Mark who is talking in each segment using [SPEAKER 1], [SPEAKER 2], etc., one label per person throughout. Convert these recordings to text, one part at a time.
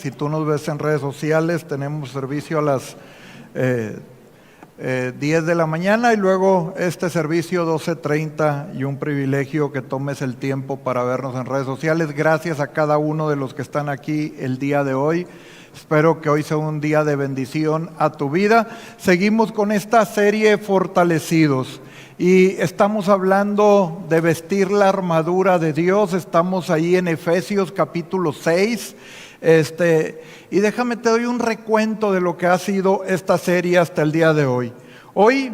[SPEAKER 1] Si tú nos ves en redes sociales, tenemos servicio a las 10 de la mañana y luego este servicio 12:30, y un privilegio que tomes el tiempo para vernos en redes sociales. Gracias a cada uno de los que están aquí el día de hoy. Espero que hoy sea un día de bendición a tu vida. Seguimos con esta serie Fortalecidos y estamos hablando de vestir la armadura de Dios. Estamos ahí en Efesios capítulo 6. Y déjame te doy un recuento de lo que ha sido esta serie hasta el día de hoy. Hoy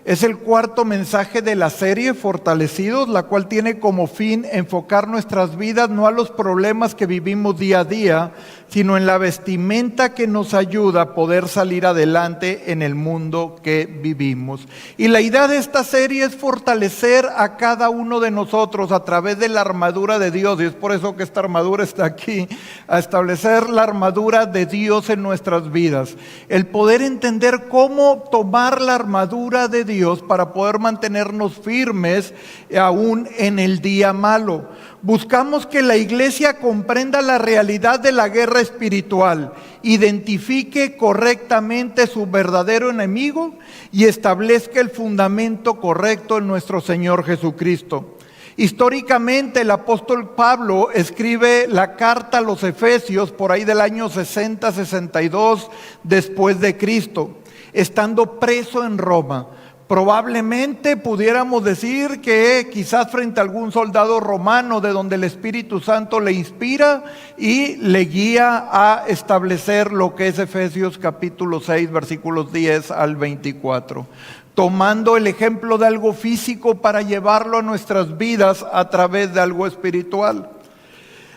[SPEAKER 1] es el cuarto mensaje de la serie Fortalecidos, la cual tiene como fin enfocar nuestras vidas no a los problemas que vivimos día a día, sino en la vestimenta que nos ayuda a poder salir adelante en el mundo que vivimos. Y la idea de esta serie es fortalecer a cada uno de nosotros a través de la armadura de Dios, y es por eso que esta armadura está aquí, a establecer la armadura de Dios en nuestras vidas. El poder entender cómo tomar la armadura de Dios para poder mantenernos firmes aún en el día malo. Buscamos que la iglesia comprenda la realidad de la guerra espiritual, identifique correctamente su verdadero enemigo y establezca el fundamento correcto en nuestro Señor Jesucristo. Históricamente el apóstol Pablo escribe la carta a los Efesios por ahí del año 60-62 después de Cristo, estando preso en Roma. Probablemente pudiéramos decir que quizás frente a algún soldado romano, de donde el Espíritu Santo le inspira y le guía a establecer lo que es Efesios capítulo 6 versículos 10 al 24, tomando el ejemplo de algo físico para llevarlo a nuestras vidas a través de algo espiritual.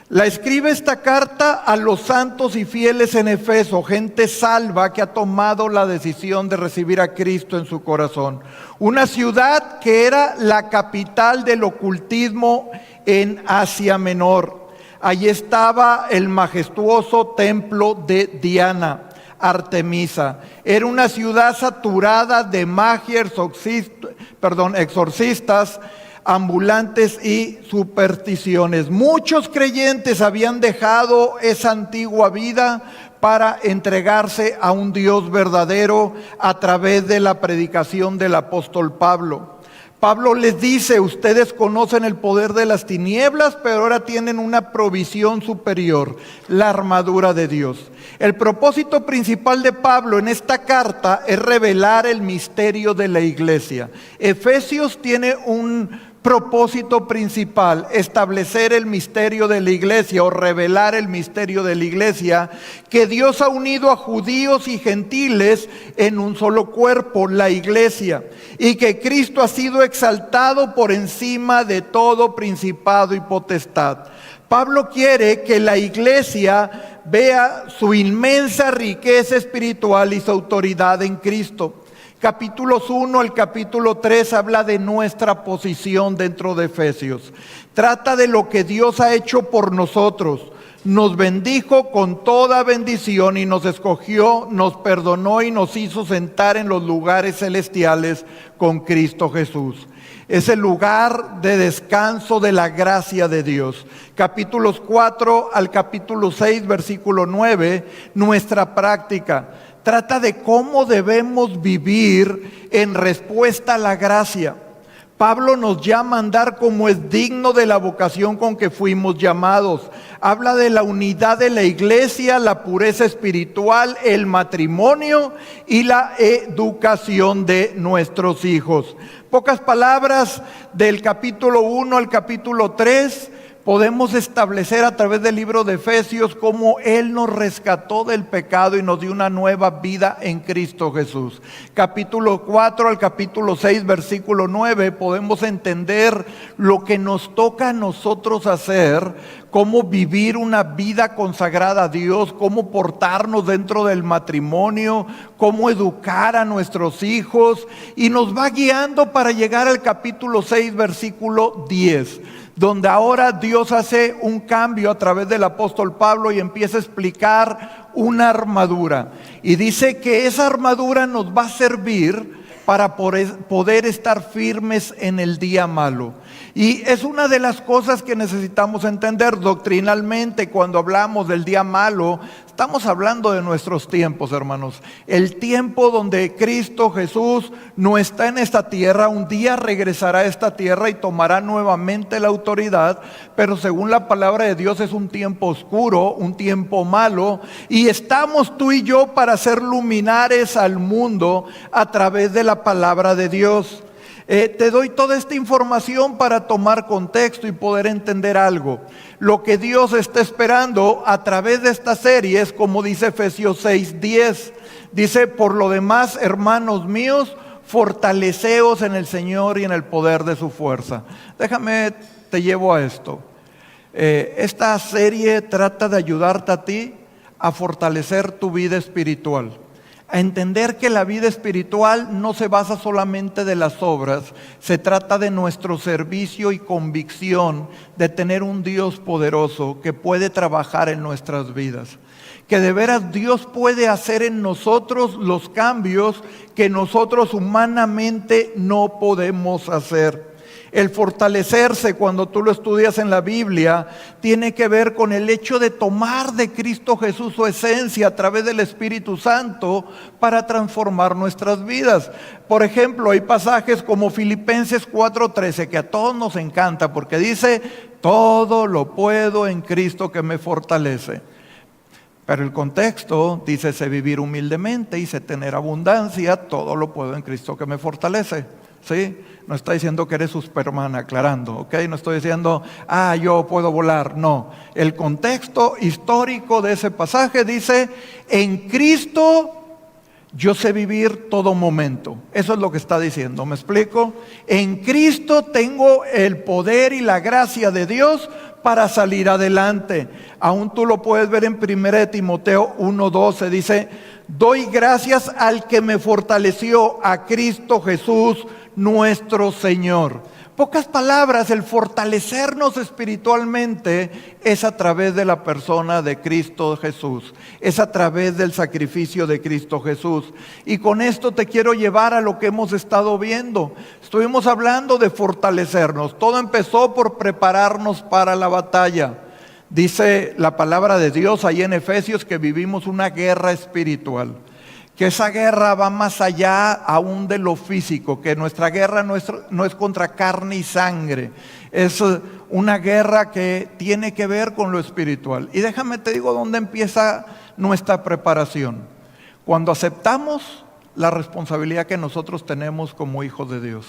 [SPEAKER 1] La escribe esta carta a los santos y fieles en Efeso, gente salva que ha tomado la decisión de recibir a Cristo en su corazón. Una ciudad que era la capital del ocultismo en Asia Menor. Allí estaba el majestuoso templo de Diana, Artemisa. Era una ciudad saturada de magia, exorcistas, ambulantes y supersticiones. Muchos creyentes habían dejado esa antigua vida para entregarse a un Dios verdadero a través de la predicación del apóstol Pablo. Pablo les dice: ustedes conocen el poder de las tinieblas, pero ahora tienen una provisión superior, la armadura de Dios. El propósito principal de Pablo en esta carta es revelar el misterio de la iglesia. Efesios tiene un propósito principal: establecer el misterio de la iglesia o revelar el misterio de la iglesia, que Dios ha unido a judíos y gentiles en un solo cuerpo, la iglesia, y que Cristo ha sido exaltado por encima de todo principado y potestad. Pablo quiere que la iglesia vea su inmensa riqueza espiritual y su autoridad en Cristo. Capítulos 1 al capítulo 3 habla de nuestra posición dentro de Efesios. Trata de lo que Dios ha hecho por nosotros. Nos bendijo con toda bendición y nos escogió, nos perdonó y nos hizo sentar en los lugares celestiales con Cristo Jesús. Es el lugar de descanso de la gracia de Dios. Capítulos 4 al capítulo 6, versículo 9, nuestra práctica. Trata de cómo debemos vivir en respuesta a la gracia. Pablo nos llama a andar como es digno de la vocación con que fuimos llamados. Habla de la unidad de la iglesia, la pureza espiritual, el matrimonio y la educación de nuestros hijos. Pocas palabras, del capítulo 1 al capítulo 3, podemos establecer a través del libro de Efesios cómo Él nos rescató del pecado y nos dio una nueva vida en Cristo Jesús. Capítulo 4 al capítulo 6, versículo 9, podemos entender lo que nos toca a nosotros hacer, cómo vivir una vida consagrada a Dios, cómo portarnos dentro del matrimonio, cómo educar a nuestros hijos, y nos va guiando para llegar al capítulo 6, versículo 10. Donde ahora Dios hace un cambio a través del apóstol Pablo y empieza a explicar una armadura. Y dice que esa armadura nos va a servir para poder estar firmes en el día malo. Y es una de las cosas que necesitamos entender doctrinalmente cuando hablamos del día malo. Estamos hablando de nuestros tiempos, hermanos. El tiempo donde Cristo Jesús no está en esta tierra, un día regresará a esta tierra y tomará nuevamente la autoridad, pero según la palabra de Dios es un tiempo oscuro, un tiempo malo, y estamos tú y yo para ser luminares al mundo a través de la palabra de Dios. Te doy toda esta información para tomar contexto y poder entender algo. Lo que Dios está esperando a través de esta serie es como dice Efesios 6:10. Dice, por lo demás, hermanos míos, fortaleceos en el Señor y en el poder de su fuerza. Déjame, te llevo a esto. Esta serie trata de ayudarte a ti a fortalecer tu vida espiritual. A entender que la vida espiritual no se basa solamente de las obras, se trata de nuestro servicio y convicción de tener un Dios poderoso que puede trabajar en nuestras vidas. Que de veras Dios puede hacer en nosotros los cambios que nosotros humanamente no podemos hacer. El fortalecerse, cuando tú lo estudias en la Biblia, tiene que ver con el hecho de tomar de Cristo Jesús su esencia a través del Espíritu Santo para transformar nuestras vidas. Por ejemplo, hay pasajes como Filipenses 4:13 que a todos nos encanta porque dice, todo lo puedo en Cristo que me fortalece. Pero el contexto dice, sé vivir humildemente y sé tener abundancia, todo lo puedo en Cristo que me fortalece. ¿Sí? No está diciendo que eres Superman, aclarando, ¿ok? No estoy diciendo, yo puedo volar, no. El contexto histórico de ese pasaje dice, en Cristo yo sé vivir todo momento. Eso es lo que está diciendo, ¿me explico? En Cristo tengo el poder y la gracia de Dios para salir adelante. Aún tú lo puedes ver en 1 Timoteo 1:12, dice, doy gracias al que me fortaleció, a Cristo Jesús, nuestro Señor. Pocas palabras, el fortalecernos espiritualmente es a través de la persona de Cristo Jesús. Es a través del sacrificio de Cristo Jesús. Y con esto te quiero llevar a lo que hemos estado viendo. Estuvimos hablando de fortalecernos. Todo empezó por prepararnos para la batalla. Dice la palabra de Dios ahí en Efesios que vivimos una guerra espiritual. Que esa guerra va más allá aún de lo físico, que nuestra guerra no es contra carne y sangre, es una guerra que tiene que ver con lo espiritual. Y déjame te digo dónde empieza nuestra preparación. Cuando aceptamos la responsabilidad que nosotros tenemos como hijos de Dios.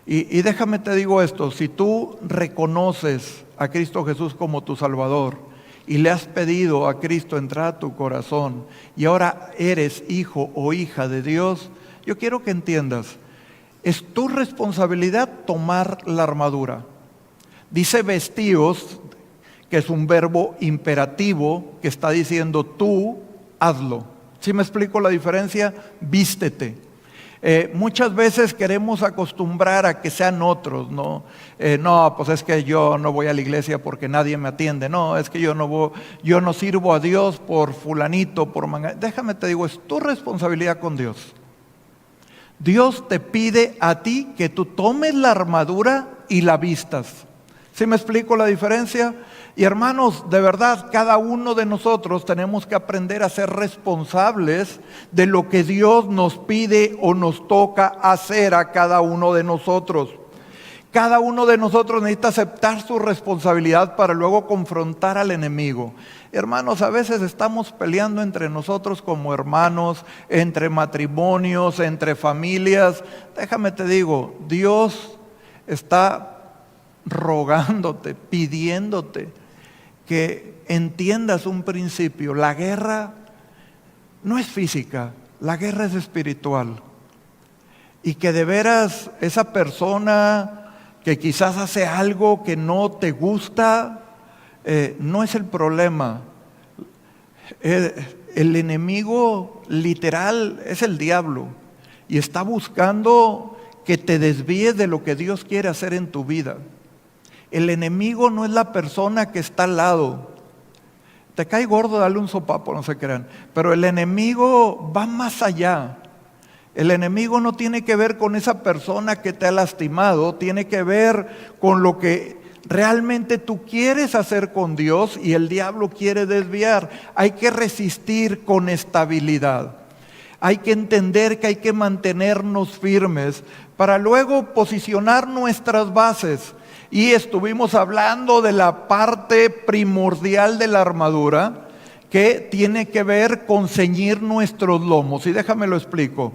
[SPEAKER 1] Y déjame te digo esto, si tú reconoces a Cristo Jesús como tu Salvador, y le has pedido a Cristo entrar a tu corazón y ahora eres hijo o hija de Dios, yo quiero que entiendas, es tu responsabilidad tomar la armadura. Dice vestíos, que es un verbo imperativo que está diciendo tú hazlo. ¿Sí me explico la diferencia? Vístete. Muchas veces queremos acostumbrar a que sean otros, ¿no? No, pues es que yo no voy a la iglesia porque nadie me atiende. No, es que yo no sirvo a Dios por fulanito, por manganito. Déjame te digo, es tu responsabilidad con Dios. Dios te pide a ti que tú tomes la armadura y la vistas. ¿Sí me explico la diferencia? Y hermanos, de verdad, cada uno de nosotros tenemos que aprender a ser responsables de lo que Dios nos pide o nos toca hacer a cada uno de nosotros. Cada uno de nosotros necesita aceptar su responsabilidad para luego confrontar al enemigo. Hermanos, a veces estamos peleando entre nosotros como hermanos, entre matrimonios, entre familias. Déjame te digo, Dios está rogándote, pidiéndote que entiendas un principio. La guerra no es física, la guerra es espiritual. Y que de veras esa persona que quizás hace algo que no te gusta, no es el problema. El enemigo literal es el diablo y está buscando que te desvíes de lo que Dios quiere hacer en tu vida. El enemigo no es la persona que está al lado. Te cae gordo, dale un sopapo, no se crean. Pero el enemigo va más allá. El enemigo no tiene que ver con esa persona que te ha lastimado, tiene que ver con lo que realmente tú quieres hacer con Dios y el diablo quiere desviar. Hay que resistir con estabilidad. Hay que entender que hay que mantenernos firmes para luego posicionar nuestras bases. Y estuvimos hablando de la parte primordial de la armadura, que tiene que ver con ceñir nuestros lomos. Y déjame lo explico.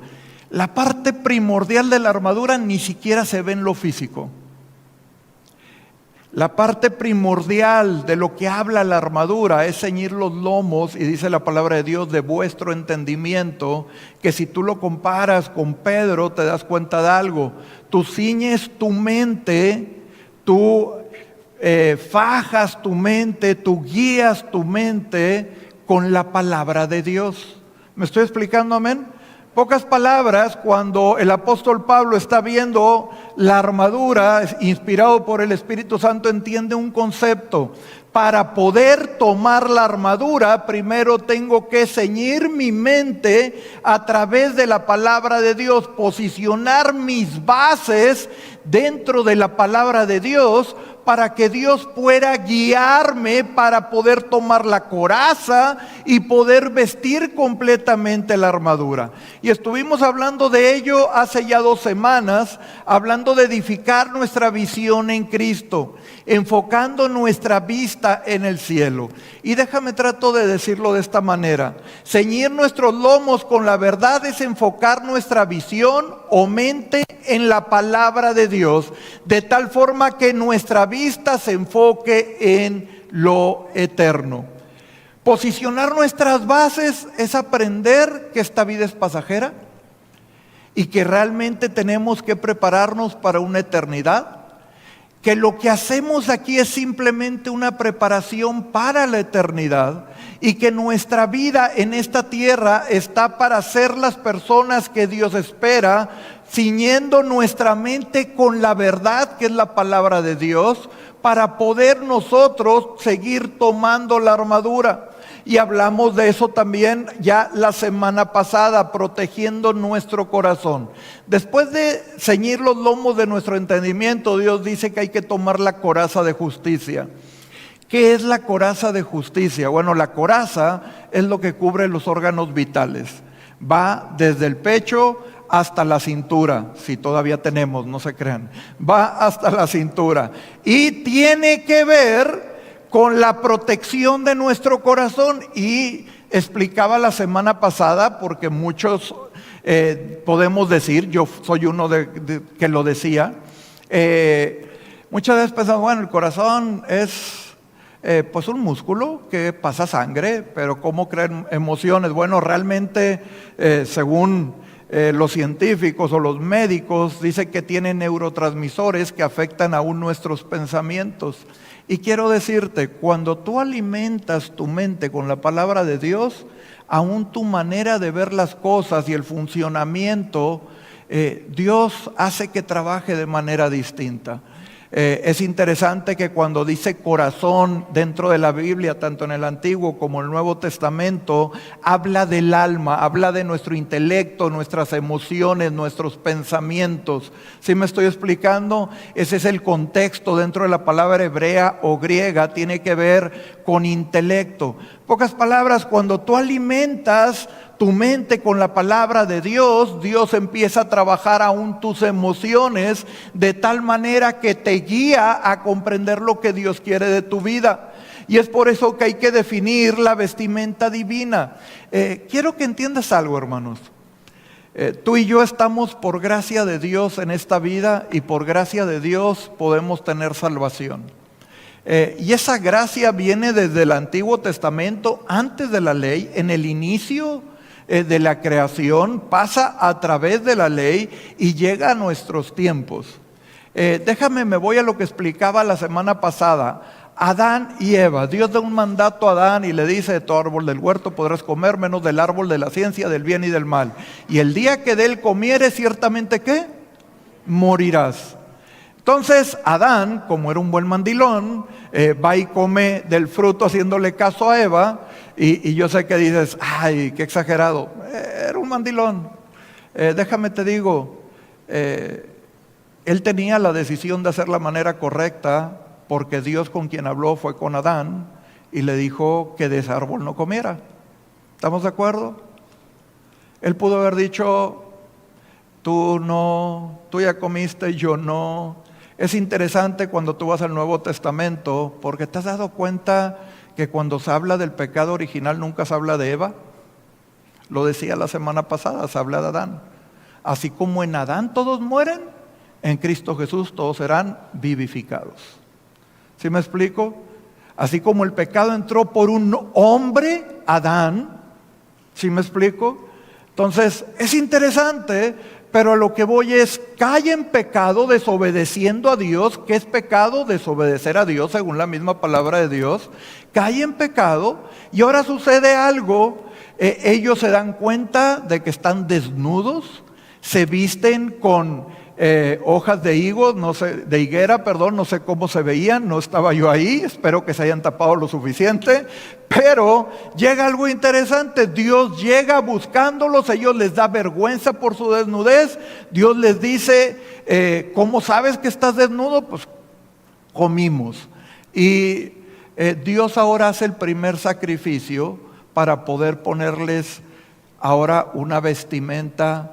[SPEAKER 1] La parte primordial de la armadura ni siquiera se ve en lo físico. La parte primordial de lo que habla la armadura es ceñir los lomos, y dice la palabra de Dios, de vuestro entendimiento, que si tú lo comparas con Pedro te das cuenta de algo. Tú ciñes tu mente, tú fajas tu mente, tú guías tu mente con la palabra de Dios. ¿Me estoy explicando, amén? Pocas palabras, cuando el apóstol Pablo está viendo la armadura, inspirado por el Espíritu Santo, entiende un concepto. Para poder tomar la armadura, primero tengo que ceñir mi mente a través de la palabra de Dios, posicionar mis bases dentro de la palabra de Dios, para que Dios pueda guiarme para poder tomar la coraza y poder vestir completamente la armadura. Y estuvimos hablando de ello hace ya 2 semanas, hablando de edificar nuestra visión en Cristo, enfocando nuestra vista en el cielo. Y déjame trato de decirlo de esta manera: ceñir nuestros lomos con la verdad es enfocar nuestra visión o mente en la palabra de Dios, de tal forma que nuestra vista se enfoque en lo eterno. Posicionar nuestras bases es aprender que esta vida es pasajera y que realmente tenemos que prepararnos para una eternidad, que lo que hacemos aquí es simplemente una preparación para la eternidad y que nuestra vida en esta tierra está para ser las personas que Dios espera, ciñendo nuestra mente con la verdad que es la palabra de Dios, para poder nosotros seguir tomando la armadura. Y hablamos de eso también ya la semana pasada, protegiendo nuestro corazón. Después de ceñir los lomos de nuestro entendimiento, Dios dice que hay que tomar la coraza de justicia. ¿Qué es la coraza de justicia? Bueno, la coraza es lo que cubre los órganos vitales. Va desde el pecho hasta la cintura, si todavía tenemos, no se crean. Va hasta la cintura. Y tiene que ver con la protección de nuestro corazón. Y explicaba la semana pasada, porque muchos podemos decir, yo soy uno que lo decía, muchas veces pensamos, bueno, el corazón es pues un músculo que pasa sangre, pero ¿cómo crean emociones? Bueno, realmente según los científicos o los médicos, dice que tiene neurotransmisores que afectan aún nuestros pensamientos. Y quiero decirte, cuando tú alimentas tu mente con la palabra de Dios, aún tu manera de ver las cosas y el funcionamiento, Dios hace que trabaje de manera distinta. Es interesante que cuando dice corazón dentro de la Biblia, tanto en el Antiguo como en el Nuevo Testamento, habla del alma, habla de nuestro intelecto, nuestras emociones, nuestros pensamientos. ¿Sí me estoy explicando? Ese es el contexto dentro de la palabra hebrea o griega, tiene que ver con intelecto. Pocas palabras, cuando tú alimentas tu mente con la palabra de Dios, Dios empieza a trabajar aún tus emociones de tal manera que te guía a comprender lo que Dios quiere de tu vida. Y es por eso que hay que definir la vestimenta divina. Quiero que entiendas algo, hermanos. Tú y yo estamos por gracia de Dios en esta vida, y por gracia de Dios podemos tener salvación. Y esa gracia viene desde el Antiguo Testamento, antes de la ley, en el inicio de la creación, pasa a través de la ley y llega a nuestros tiempos. Me voy a lo que explicaba la semana pasada. Adán y Eva, Dios da un mandato a Adán y le dice: de todo árbol del huerto podrás comer, menos del árbol de la ciencia del bien y del mal. Y el día que de él comieres, ciertamente ¿qué? Morirás. Entonces Adán, como era un buen mandilón, va y come del fruto haciéndole caso a Eva. Y yo sé que dices: ay, qué exagerado. Era un mandilón. Déjame te digo, él tenía la decisión de hacer la manera correcta, porque Dios con quien habló fue con Adán y le dijo que de ese árbol no comiera. ¿Estamos de acuerdo? Él pudo haber dicho, tú no, tú ya comiste, yo no. Es interesante cuando tú vas al Nuevo Testamento, porque te has dado cuenta que cuando se habla del pecado original nunca se habla de Eva. Lo decía la semana pasada, se habla de Adán. Así como en Adán todos mueren, en Cristo Jesús todos serán vivificados. ¿Sí me explico? Así como el pecado entró por un hombre, Adán. ¿Sí me explico? Entonces, es interesante, pero a lo que voy es, cae en pecado desobedeciendo a Dios. ¿Qué es pecado? Desobedecer a Dios, según la misma palabra de Dios. Cae en pecado y ahora sucede algo. Ellos se dan cuenta de que están desnudos, se visten con hojas de higo, no sé, de higuera, perdón, no sé cómo se veían, no estaba yo ahí, espero que se hayan tapado lo suficiente, pero llega algo interesante. Dios llega buscándolos, ellos les da vergüenza por su desnudez. Dios les dice, ¿cómo sabes que estás desnudo? Pues comimos. Y Dios ahora hace el primer sacrificio para poder ponerles ahora una vestimenta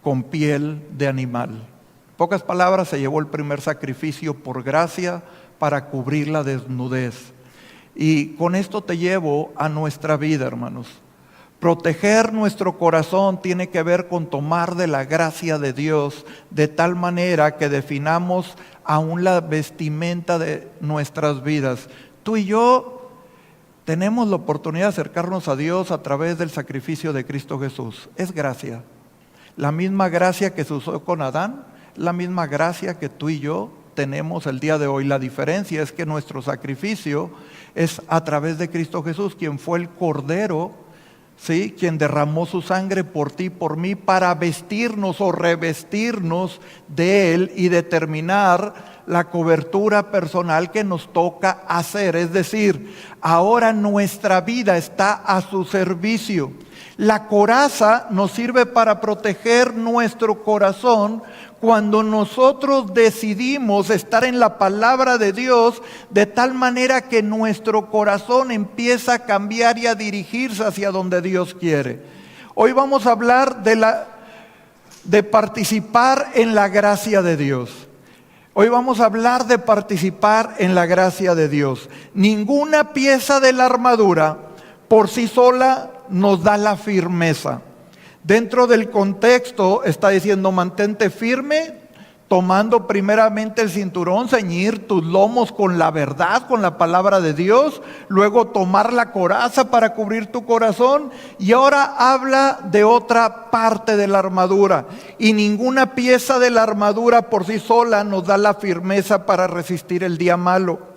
[SPEAKER 1] con piel de animal. En pocas palabras, se llevó el primer sacrificio por gracia para cubrir la desnudez. Y con esto te llevo a nuestra vida, hermanos. Proteger nuestro corazón tiene que ver con tomar de la gracia de Dios de tal manera que definamos aún la vestimenta de nuestras vidas. Tú y yo tenemos la oportunidad de acercarnos a Dios a través del sacrificio de Cristo Jesús. Es gracia. La misma gracia que se usó con Adán, la misma gracia que tú y yo tenemos el día de hoy. La diferencia es que nuestro sacrificio es a través de Cristo Jesús, quien fue el Cordero, ¿sí?, quien derramó su sangre por ti y por mí para vestirnos o revestirnos de Él y determinar la cobertura personal que nos toca hacer. Es decir, ahora nuestra vida está a su servicio. La coraza nos sirve para proteger nuestro corazón cuando nosotros decidimos estar en la palabra de Dios de tal manera que nuestro corazón empieza a cambiar y a dirigirse hacia donde Dios quiere. Hoy vamos a hablar de participar en la gracia de Dios. Hoy vamos a hablar de participar en la gracia de Dios. Ninguna pieza de la armadura por sí sola nos da la firmeza. Dentro del contexto está diciendo, mantente firme, tomando primeramente el cinturón, ceñir tus lomos con la verdad, con la palabra de Dios, luego tomar la coraza para cubrir tu corazón, y ahora habla de otra parte de la armadura. Y ninguna pieza de la armadura por sí sola nos da la firmeza para resistir el día malo.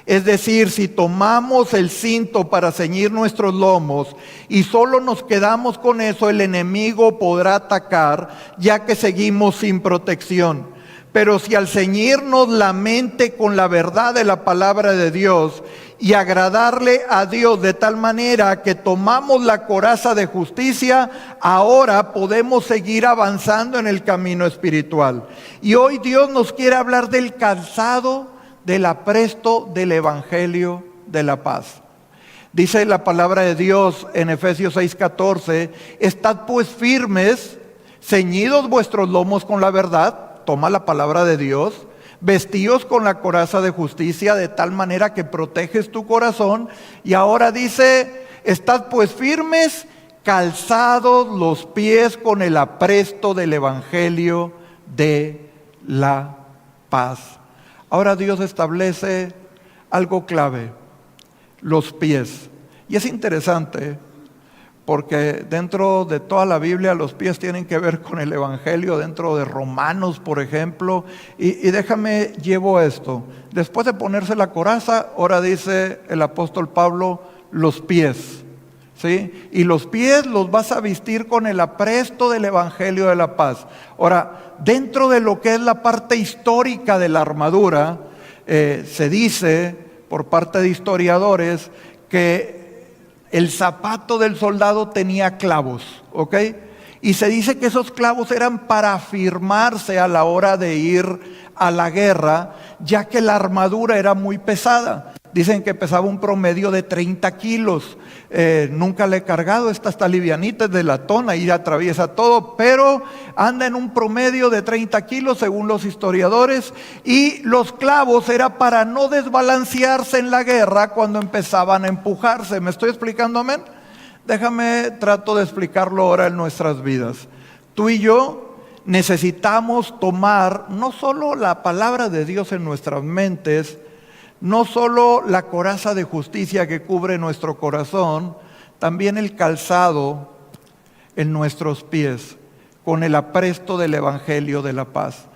[SPEAKER 1] Es decir, si tomamos el cinto para ceñir nuestros lomos y solo nos quedamos con eso, el enemigo podrá atacar, ya que seguimos sin protección. Pero si al ceñirnos la mente con la verdad de la palabra de Dios y agradarle a Dios de tal manera que tomamos la coraza de justicia, ahora podemos seguir avanzando en el camino espiritual. Y hoy Dios nos quiere hablar del calzado del apresto del Evangelio de la paz. Dice la palabra de Dios en Efesios 6:14, estad pues firmes, ceñidos vuestros lomos con la verdad, toma la palabra de Dios, vestíos con la coraza de justicia de tal manera que proteges tu corazón. Y ahora dice, estad pues firmes, calzados los pies con el apresto del Evangelio de la paz. Ahora Dios establece algo clave, los pies. Y es interesante porque dentro de toda la Biblia los pies tienen que ver con el Evangelio, dentro de Romanos, por ejemplo. Y déjame, llevo esto. Después de ponerse la coraza, ahora dice el apóstol Pablo, los pies. ¿Sí? Y los pies los vas a vestir con el apresto del Evangelio de la paz. Ahora, dentro de lo que es la parte histórica de la armadura, se dice por parte de historiadores que el zapato del soldado tenía clavos, ¿ok? Y se dice que esos clavos eran para afirmarse a la hora de ir a la guerra, ya que la armadura era muy pesada. Dicen que pesaba un promedio de 30 kilos. Nunca le he cargado, esta está livianita, es de latón, ahí atraviesa todo, pero anda en un promedio de 30 kilos según los historiadores. Y los clavos era para no desbalancearse en la guerra cuando empezaban a empujarse. ¿Me estoy explicando, amén? Trato de explicarlo ahora en nuestras vidas. Tú y yo necesitamos tomar no solo la palabra de Dios en nuestras mentes, no solo la coraza de justicia que cubre nuestro corazón, también el calzado en nuestros pies, con el apresto del Evangelio de la paz.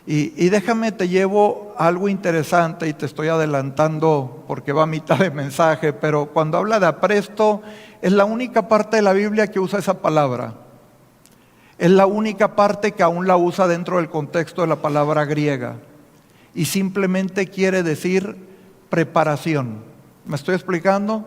[SPEAKER 1] Y déjame, te llevo a algo interesante y te estoy adelantando porque va a mitad de mensaje, pero cuando habla de apresto, es la única parte de la Biblia que usa esa palabra. Es la única parte que aún la usa dentro del contexto de la palabra griega. Y simplemente quiere decir preparación. ¿Me estoy explicando?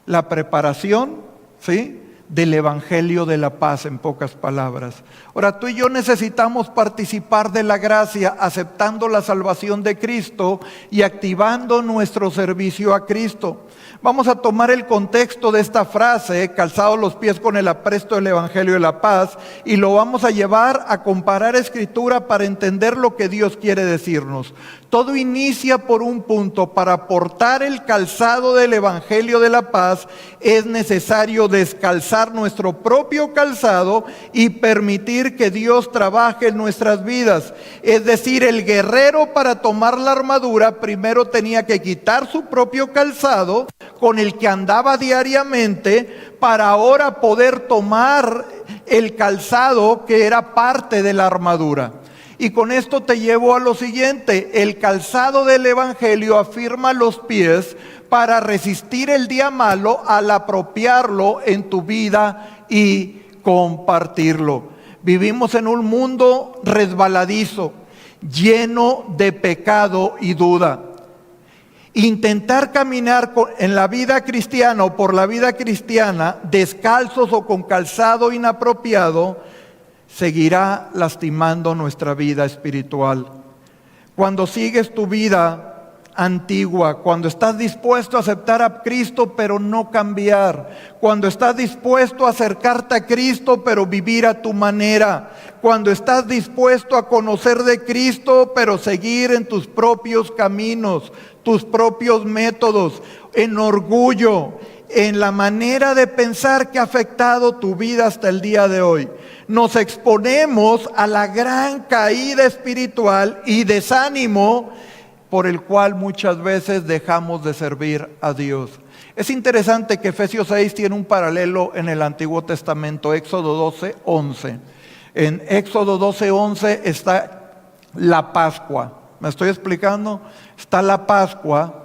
[SPEAKER 1] La preparación, ¿sí?, del Evangelio de la paz, en pocas palabras. Ahora, tú y yo necesitamos participar de la gracia, aceptando la salvación de Cristo y activando nuestro servicio a Cristo. Vamos a tomar el contexto de esta frase, calzados los pies con el apresto del Evangelio de la paz, y lo vamos a llevar a comparar Escritura para entender lo que Dios quiere decirnos. Todo inicia por un punto. Para portar el calzado del Evangelio de la paz es necesario descalzar nuestro propio calzado y permitir que Dios trabaje en nuestras vidas. Es decir, el guerrero, para tomar la armadura, primero tenía que quitar su propio calzado con el que andaba diariamente, para ahora poder tomar el calzado que era parte de la armadura. Y con esto te llevo a lo siguiente: el calzado del Evangelio afirma los pies para resistir el día malo al apropiarlo en tu vida y compartirlo. Vivimos en un mundo resbaladizo, lleno de pecado y duda. Intentar caminar en la vida cristiana o por la vida cristiana descalzos o con calzado inapropiado seguirá lastimando nuestra vida espiritual. Cuando sigues tu vida antigua, cuando estás dispuesto a aceptar a Cristo pero no cambiar, cuando estás dispuesto a acercarte a Cristo pero vivir a tu manera, cuando estás dispuesto a conocer de Cristo pero seguir en tus propios caminos, tus propios métodos, en orgullo, en la manera de pensar que ha afectado tu vida hasta el día de hoy, nos exponemos a la gran caída espiritual y desánimo por el cual muchas veces dejamos de servir a Dios. Es interesante que Efesios 6 tiene un paralelo en el Antiguo Testamento, Éxodo 12:11. En Éxodo 12:11 está la Pascua. ¿Me estoy explicando? Está la Pascua.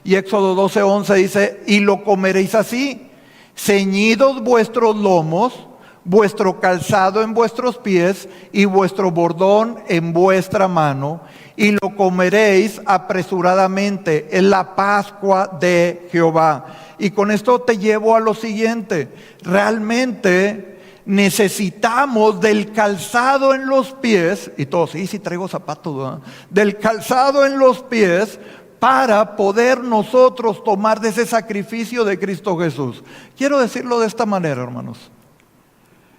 [SPEAKER 1] Y Éxodo 12:11 dice: y lo comeréis así, ceñidos vuestros lomos, vuestro calzado en vuestros pies y vuestro bordón en vuestra mano, y lo comeréis apresuradamente. Es la Pascua de Jehová. Y con esto te llevo a lo siguiente: realmente necesitamos del calzado en los pies, y todos, sí traigo zapatos, ¿verdad? Del calzado en los pies, para poder nosotros tomar de ese sacrificio de Cristo Jesús. Quiero decirlo de esta manera, hermanos.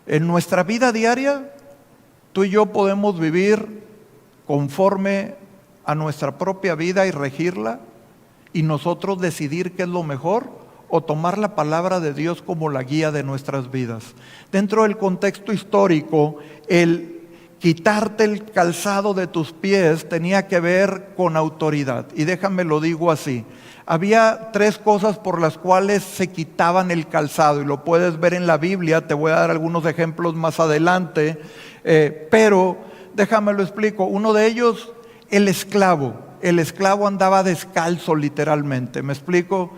[SPEAKER 1] En nuestra vida diaria, tú y yo podemos vivir conforme a nuestra propia vida y regirla, y nosotros decidir qué es lo mejor, o tomar la palabra de Dios como la guía de nuestras vidas. Dentro del contexto histórico, el quitarte el calzado de tus pies tenía que ver con autoridad. Y déjame lo digo así: había tres cosas por las cuales se quitaban el calzado, y lo puedes ver en la Biblia. Te voy a dar algunos ejemplos más adelante, pero déjame lo explico. Uno de ellos, el esclavo. El esclavo andaba descalzo literalmente, ¿me explico?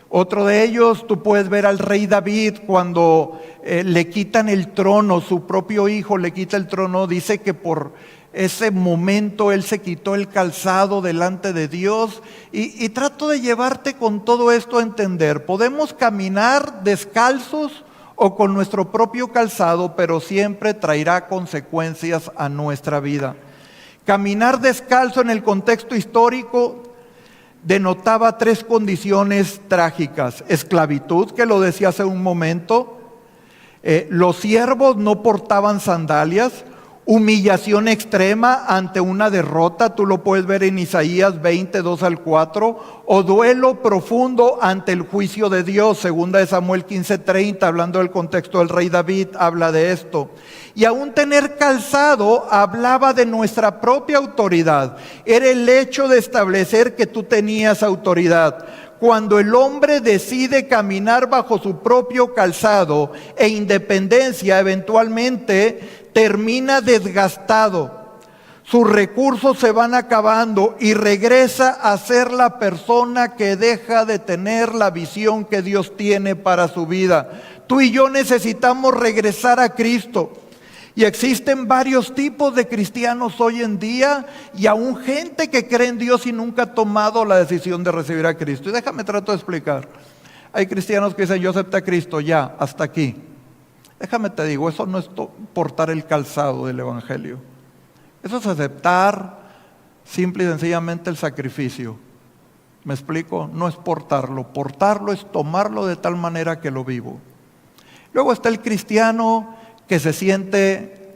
[SPEAKER 1] Otro de ellos, tú puedes ver al rey David cuando le quitan el trono, su propio hijo le quita el trono. Dice que por ese momento él se quitó el calzado delante de Dios. Y trato de llevarte con todo esto a entender: podemos caminar descalzos o con nuestro propio calzado, pero siempre traerá consecuencias a nuestra vida. Caminar descalzo en el contexto histórico denotaba 3 condiciones trágicas: esclavitud, que lo decía hace un momento, los siervos no portaban sandalias, humillación extrema ante una derrota, tú lo puedes ver en Isaías 20, 2 al 4, o duelo profundo ante el juicio de Dios, segunda de Samuel 15, 30, hablando del contexto del rey David, habla de esto. Y aún tener calzado hablaba de nuestra propia autoridad, era el hecho de establecer que tú tenías autoridad. Cuando el hombre decide caminar bajo su propio calzado e independencia, eventualmente termina desgastado. Sus recursos se van acabando y regresa a ser la persona que deja de tener la visión que Dios tiene para su vida. Tú y yo necesitamos regresar a Cristo. Y existen varios tipos de cristianos hoy en día y aún gente que cree en Dios y nunca ha tomado la decisión de recibir a Cristo. Y déjame trato de explicar. Hay cristianos que dicen: yo acepté a Cristo, ya, hasta aquí. Déjame te digo, eso no es portar el calzado del Evangelio. Eso es aceptar simple y sencillamente el sacrificio. ¿Me explico? No es portarlo. Portarlo es tomarlo de tal manera que lo vivo. Luego está el cristiano que se siente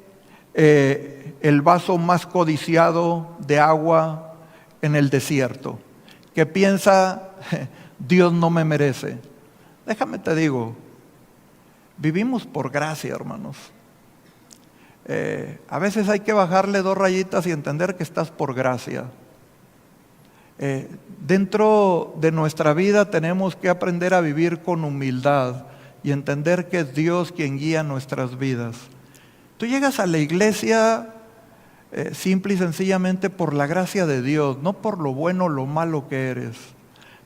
[SPEAKER 1] el vaso más codiciado de agua en el desierto, que piensa: Dios no me merece. Déjame te digo, vivimos por gracia, hermanos. A veces hay que bajarle 2 rayitas y entender que estás por gracia. Dentro de nuestra vida tenemos que aprender a vivir con humildad y entender que es Dios quien guía nuestras vidas. Tú llegas a la iglesia simple y sencillamente por la gracia de Dios, no por lo bueno o lo malo que eres.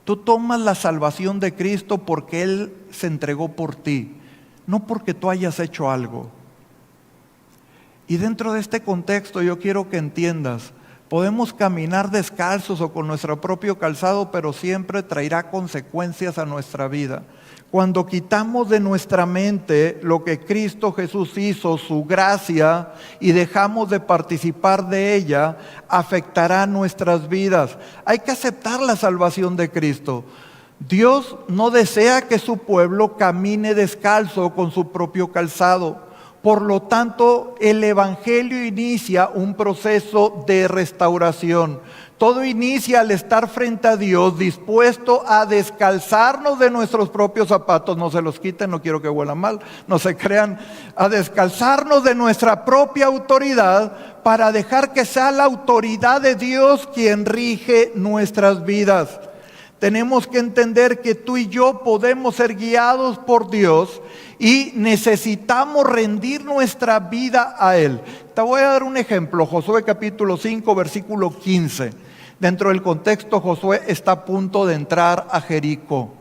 [SPEAKER 1] Tú tomas la salvación de Cristo porque Él se entregó por ti, no porque tú hayas hecho algo. Y dentro de este contexto yo quiero que entiendas, podemos caminar descalzos o con nuestro propio calzado, pero siempre traerá consecuencias a nuestra vida. Cuando quitamos de nuestra mente lo que Cristo Jesús hizo, su gracia, y dejamos de participar de ella, afectará nuestras vidas. Hay que aceptar la salvación de Cristo. Dios no desea que su pueblo camine descalzo con su propio calzado. Por lo tanto, el Evangelio inicia un proceso de restauración. Todo inicia al estar frente a Dios, dispuesto a descalzarnos de nuestros propios zapatos. No se los quiten, no quiero que huelan mal, no se crean. A descalzarnos de nuestra propia autoridad para dejar que sea la autoridad de Dios quien rige nuestras vidas. Tenemos que entender que tú y yo podemos ser guiados por Dios y necesitamos rendir nuestra vida a Él. Te voy a dar un ejemplo, Josué capítulo 5, versículo 15. Dentro del contexto, Josué está a punto de entrar a Jericó.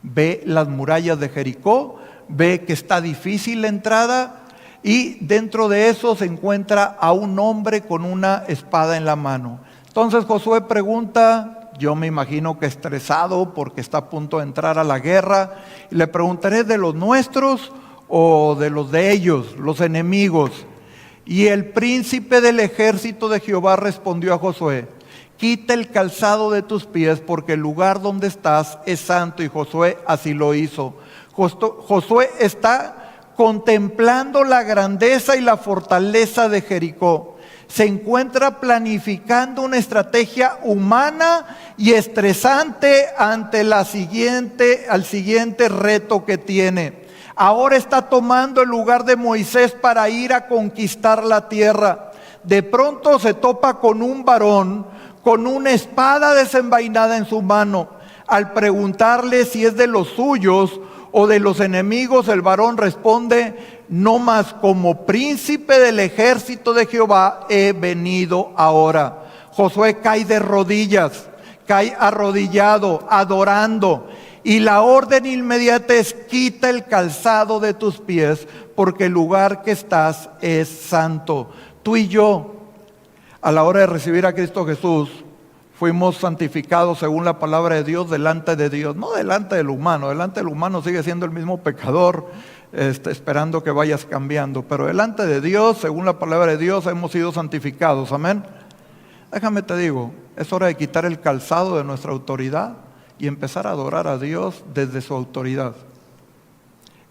[SPEAKER 1] Ve las murallas de Jericó, ve que está difícil la entrada y dentro de eso se encuentra a un hombre con una espada en la mano. Entonces Josué pregunta, yo me imagino que estresado porque está a punto de entrar a la guerra, y le preguntaré: ¿de los nuestros o de los de ellos, los enemigos? Y el príncipe del ejército de Jehová respondió a Josué: quita el calzado de tus pies, porque el lugar donde estás es santo. Y Josué así lo hizo. Josué está contemplando la grandeza y la fortaleza de Jericó. Se encuentra planificando una estrategia humana y estresante ante al siguiente reto que tiene. Ahora está tomando el lugar de Moisés para ir a conquistar la tierra. De pronto se topa con un varón con una espada desenvainada en su mano. Al preguntarle si es de los suyos o de los enemigos, el varón responde: no más, como príncipe del ejército de Jehová he venido ahora. Josué cae de rodillas, cae arrodillado, adorando. Y la orden inmediata es: quita el calzado de tus pies, porque el lugar que estás es santo. Tú y yo, a la hora de recibir a Cristo Jesús, fuimos santificados según la palabra de Dios delante de Dios, no delante del humano. Delante del humano sigue siendo el mismo pecador, esperando que vayas cambiando. Pero delante de Dios, según la palabra de Dios, hemos sido santificados. Amén. Déjame te digo, es hora de quitar el calzado de nuestra autoridad y empezar a adorar a Dios desde su autoridad.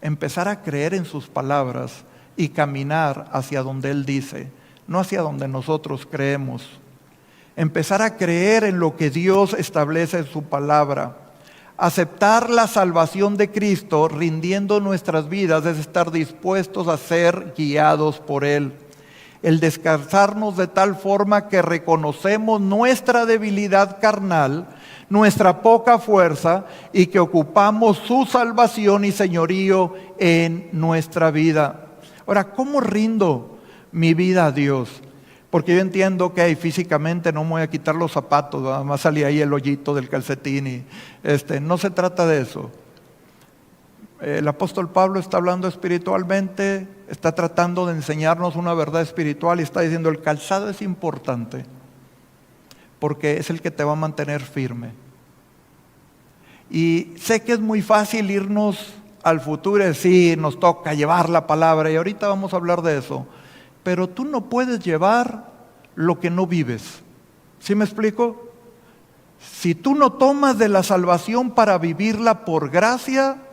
[SPEAKER 1] Empezar a creer en sus palabras y caminar hacia donde Él dice, no hacia donde nosotros creemos. Empezar a creer en lo que Dios establece en su palabra. Aceptar la salvación de Cristo rindiendo nuestras vidas es estar dispuestos a ser guiados por Él. El descansarnos de tal forma que reconocemos nuestra debilidad carnal, nuestra poca fuerza y que ocupamos su salvación y señorío en nuestra vida. Ahora, ¿cómo rindo mi vida a Dios? Porque yo entiendo que físicamente no me voy a quitar los zapatos, nada más salía ahí el hoyito del calcetín y no se trata de eso. El apóstol Pablo está hablando espiritualmente, está tratando de enseñarnos una verdad espiritual y está diciendo el calzado es importante porque es el que te va a mantener firme. Y sé que es muy fácil irnos al futuro y decir, nos toca llevar la palabra y ahorita vamos a hablar de eso. Pero tú no puedes llevar lo que no vives. ¿Sí me explico? Si tú no tomas de la salvación para vivirla por gracia,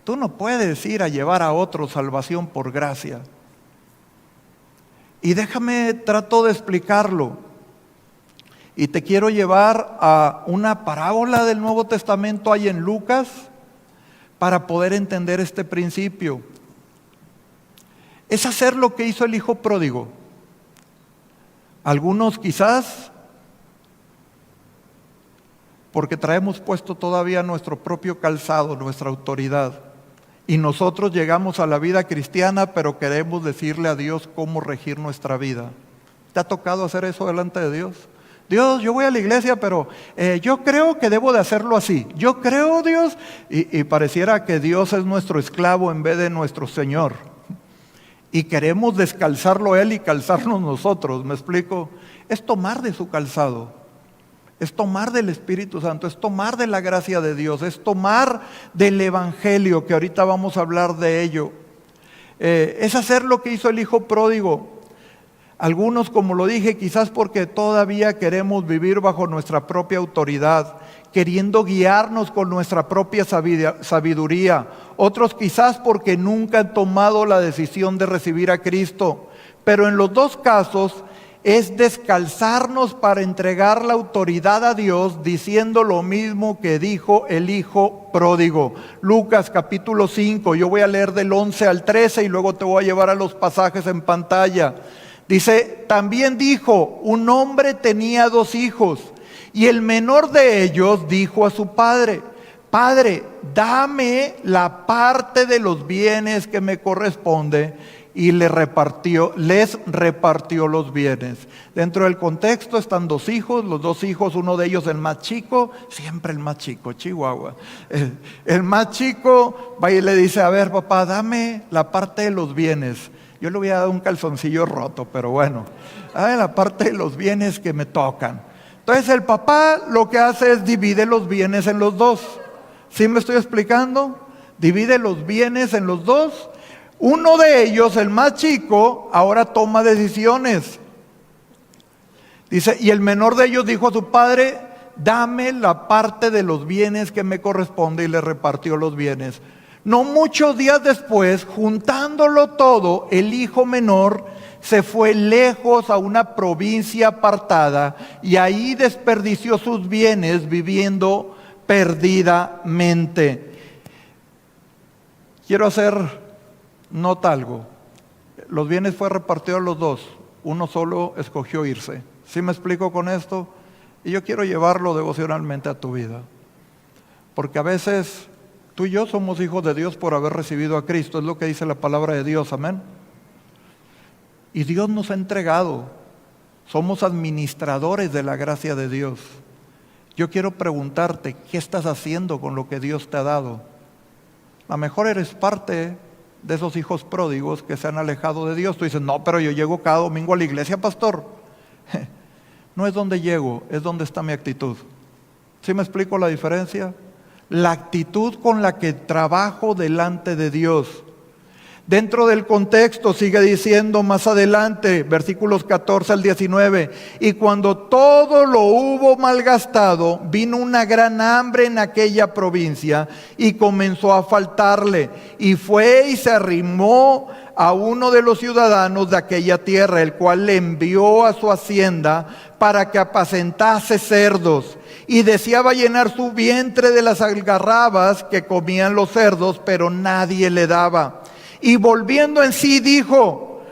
[SPEAKER 1] tú no puedes ir a llevar a otro salvación por gracia. Y déjame, trato de explicarlo. Y te quiero llevar a una parábola del Nuevo Testamento ahí en Lucas para poder entender este principio. Es hacer lo que hizo el hijo pródigo. Algunos quizás, porque traemos puesto todavía nuestro propio calzado, nuestra autoridad. Y nosotros llegamos a la vida cristiana, pero queremos decirle a Dios cómo regir nuestra vida. ¿Te ha tocado hacer eso delante de Dios? Dios, yo voy a la iglesia, pero yo creo que debo de hacerlo así. Yo creo, Dios, y pareciera que Dios es nuestro esclavo en vez de nuestro Señor. Y queremos descalzarlo a Él y calzarnos nosotros, ¿me explico? Es tomar de su calzado, es tomar del Espíritu Santo, es tomar de la gracia de Dios, es tomar del Evangelio, que ahorita vamos a hablar de ello. Es hacer lo que hizo el hijo pródigo. Algunos, como lo dije, quizás porque todavía queremos vivir bajo nuestra propia autoridad, queriendo guiarnos con nuestra propia sabiduría. Otros quizás porque nunca han tomado la decisión de recibir a Cristo. Pero en los dos casos es descalzarnos para entregar la autoridad a Dios, diciendo lo mismo que dijo el hijo pródigo. Lucas capítulo 5, yo voy a leer del 11 al 13 y luego te voy a llevar a los pasajes en pantalla. Dice, también dijo, un hombre tenía 2 hijos, y el menor de ellos dijo a su padre, Padre, dame la parte de los bienes que me corresponde, y les repartió los bienes. Dentro del contexto están 2 hijos, los 2 hijos, uno de ellos el más chico, siempre el más chico, Chihuahua. El más chico va y le dice, a ver papá, dame la parte de los bienes. Yo le hubiera dado un calzoncillo roto, pero bueno, la parte de los bienes que me tocan. Entonces el papá lo que hace es divide los bienes en los 2. ¿Sí me estoy explicando? Divide los bienes en los 2. Uno de ellos, el más chico, ahora toma decisiones. Dice, y el menor de ellos dijo a su padre, dame la parte de los bienes que me corresponde, y le repartió los bienes. No muchos días después, juntándolo todo, el hijo menor se fue lejos a una provincia apartada y ahí desperdició sus bienes viviendo perdidamente. Quiero hacer nota algo. Los bienes fue repartido a los 2, uno solo escogió irse. ¿Sí me explico con esto? Y yo quiero llevarlo devocionalmente a tu vida. Porque a veces tú y yo somos hijos de Dios por haber recibido a Cristo, es lo que dice la palabra de Dios, amén. Y Dios nos ha entregado, somos administradores de la gracia de Dios. Yo quiero preguntarte, ¿qué estás haciendo con lo que Dios te ha dado? A lo mejor eres parte de esos hijos pródigos que se han alejado de Dios. Tú dices, no, pero yo llego cada domingo a la iglesia, pastor. No es donde llego, es donde está mi actitud. ¿Sí me explico la diferencia? La actitud con la que trabajo delante de Dios. Dentro del contexto sigue diciendo más adelante, versículos 14 al 19, y cuando todo lo hubo malgastado, vino una gran hambre en aquella provincia y comenzó a faltarle. Y fue y se arrimó a uno de los ciudadanos de aquella tierra, el cual le envió a su hacienda para que apacentase cerdos. Y deseaba llenar su vientre de las algarrabas que comían los cerdos, pero nadie le daba. Y volviendo en sí dijo: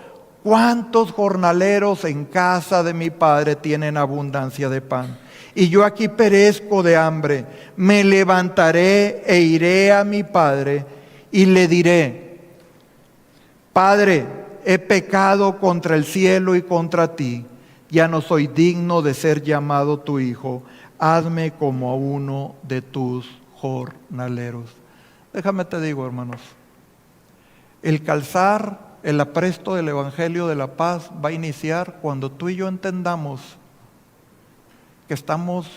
[SPEAKER 1] ¿cuántos jornaleros en casa de mi padre tienen abundancia de pan? Y yo aquí perezco de hambre. Me levantaré e iré a mi padre y le diré: Padre, he pecado contra el cielo y contra ti. Ya no soy digno de ser llamado tu hijo. Hazme como a uno de tus jornaleros. Déjame te digo, hermanos. El calzar, el apresto del Evangelio de la Paz va a iniciar cuando tú y yo entendamos que estamos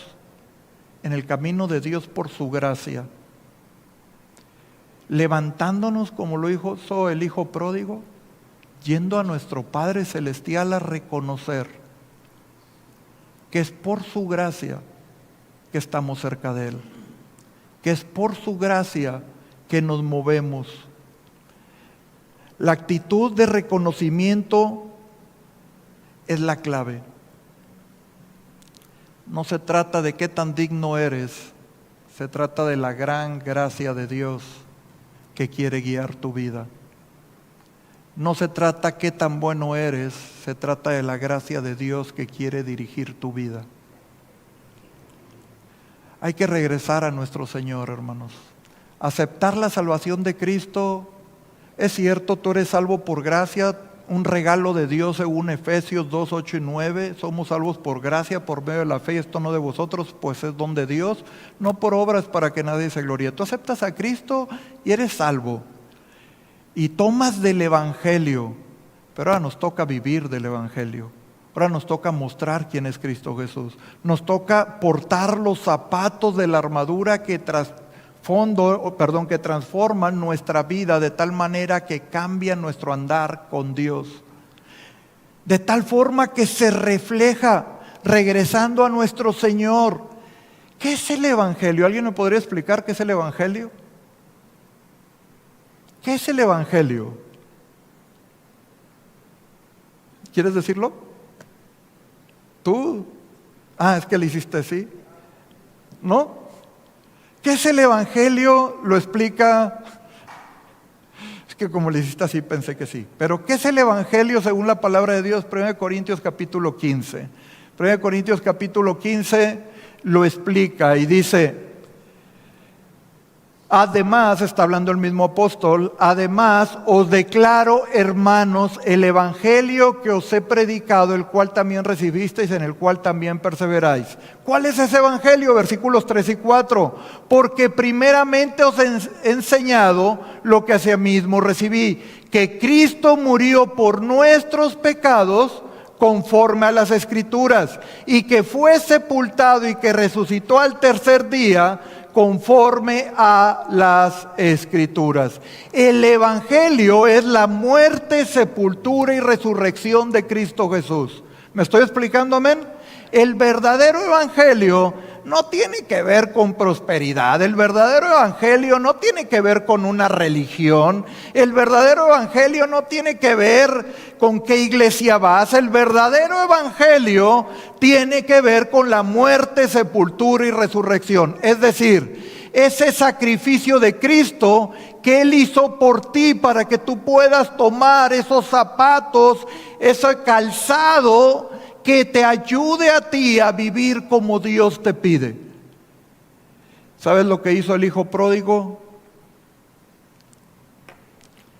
[SPEAKER 1] en el camino de Dios por su gracia, levantándonos como lo hizo el Hijo pródigo, yendo a nuestro Padre Celestial a reconocer que es por su gracia que estamos cerca de Él, que es por su gracia que nos movemos. La actitud de reconocimiento es la clave. No se trata de qué tan digno eres, se trata de la gran gracia de Dios que quiere guiar tu vida. No se trata qué tan bueno eres, se trata de la gracia de Dios que quiere dirigir tu vida. Hay que regresar a nuestro Señor, hermanos. Aceptar la salvación de Cristo. Es cierto, tú eres salvo por gracia, un regalo de Dios según Efesios 2, 8 y 9. Somos salvos por gracia, por medio de la fe, y esto no de vosotros, pues es don de Dios, no por obras para que nadie se gloríe. Tú aceptas a Cristo y eres salvo. Y tomas del Evangelio, pero ahora nos toca vivir del Evangelio. Ahora nos toca mostrar quién es Cristo Jesús. Nos toca portar los zapatos de la armadura que transforman nuestra vida de tal manera que cambian nuestro andar con Dios. De tal forma que se refleja regresando a nuestro Señor. ¿Qué es el Evangelio? ¿Alguien me podría explicar qué es el Evangelio? ¿Qué es el Evangelio? ¿Quieres decirlo? ¿Tú? Es que le hiciste así. ¿No? ¿Qué es el Evangelio? Lo explica. Es que como le hiciste así pensé que sí. Pero ¿qué es el Evangelio según la palabra de Dios? 1 Corintios capítulo 15. 1 Corintios capítulo 15 lo explica y dice: además, está hablando el mismo apóstol, además os declaro, hermanos, el evangelio que os he predicado, el cual también recibisteis, en el cual también perseveráis. ¿Cuál es ese evangelio? Versículos 3 y 4. Porque primeramente os he enseñado lo que asimismo recibí, que Cristo murió por nuestros pecados, conforme a las Escrituras, y que fue sepultado y que resucitó al tercer día, conforme a las Escrituras. El Evangelio es la muerte, sepultura y resurrección de Cristo Jesús. ¿Me estoy explicando, amén? El verdadero Evangelio no tiene que ver con prosperidad. El verdadero Evangelio no tiene que ver con una religión. El verdadero Evangelio no tiene que ver con qué iglesia vas. El verdadero Evangelio tiene que ver con la muerte, sepultura y resurrección. Es decir, ese sacrificio de Cristo que Él hizo por ti para que tú puedas tomar esos zapatos, ese calzado que te ayude a ti a vivir como Dios te pide. ¿Sabes lo que hizo el hijo pródigo?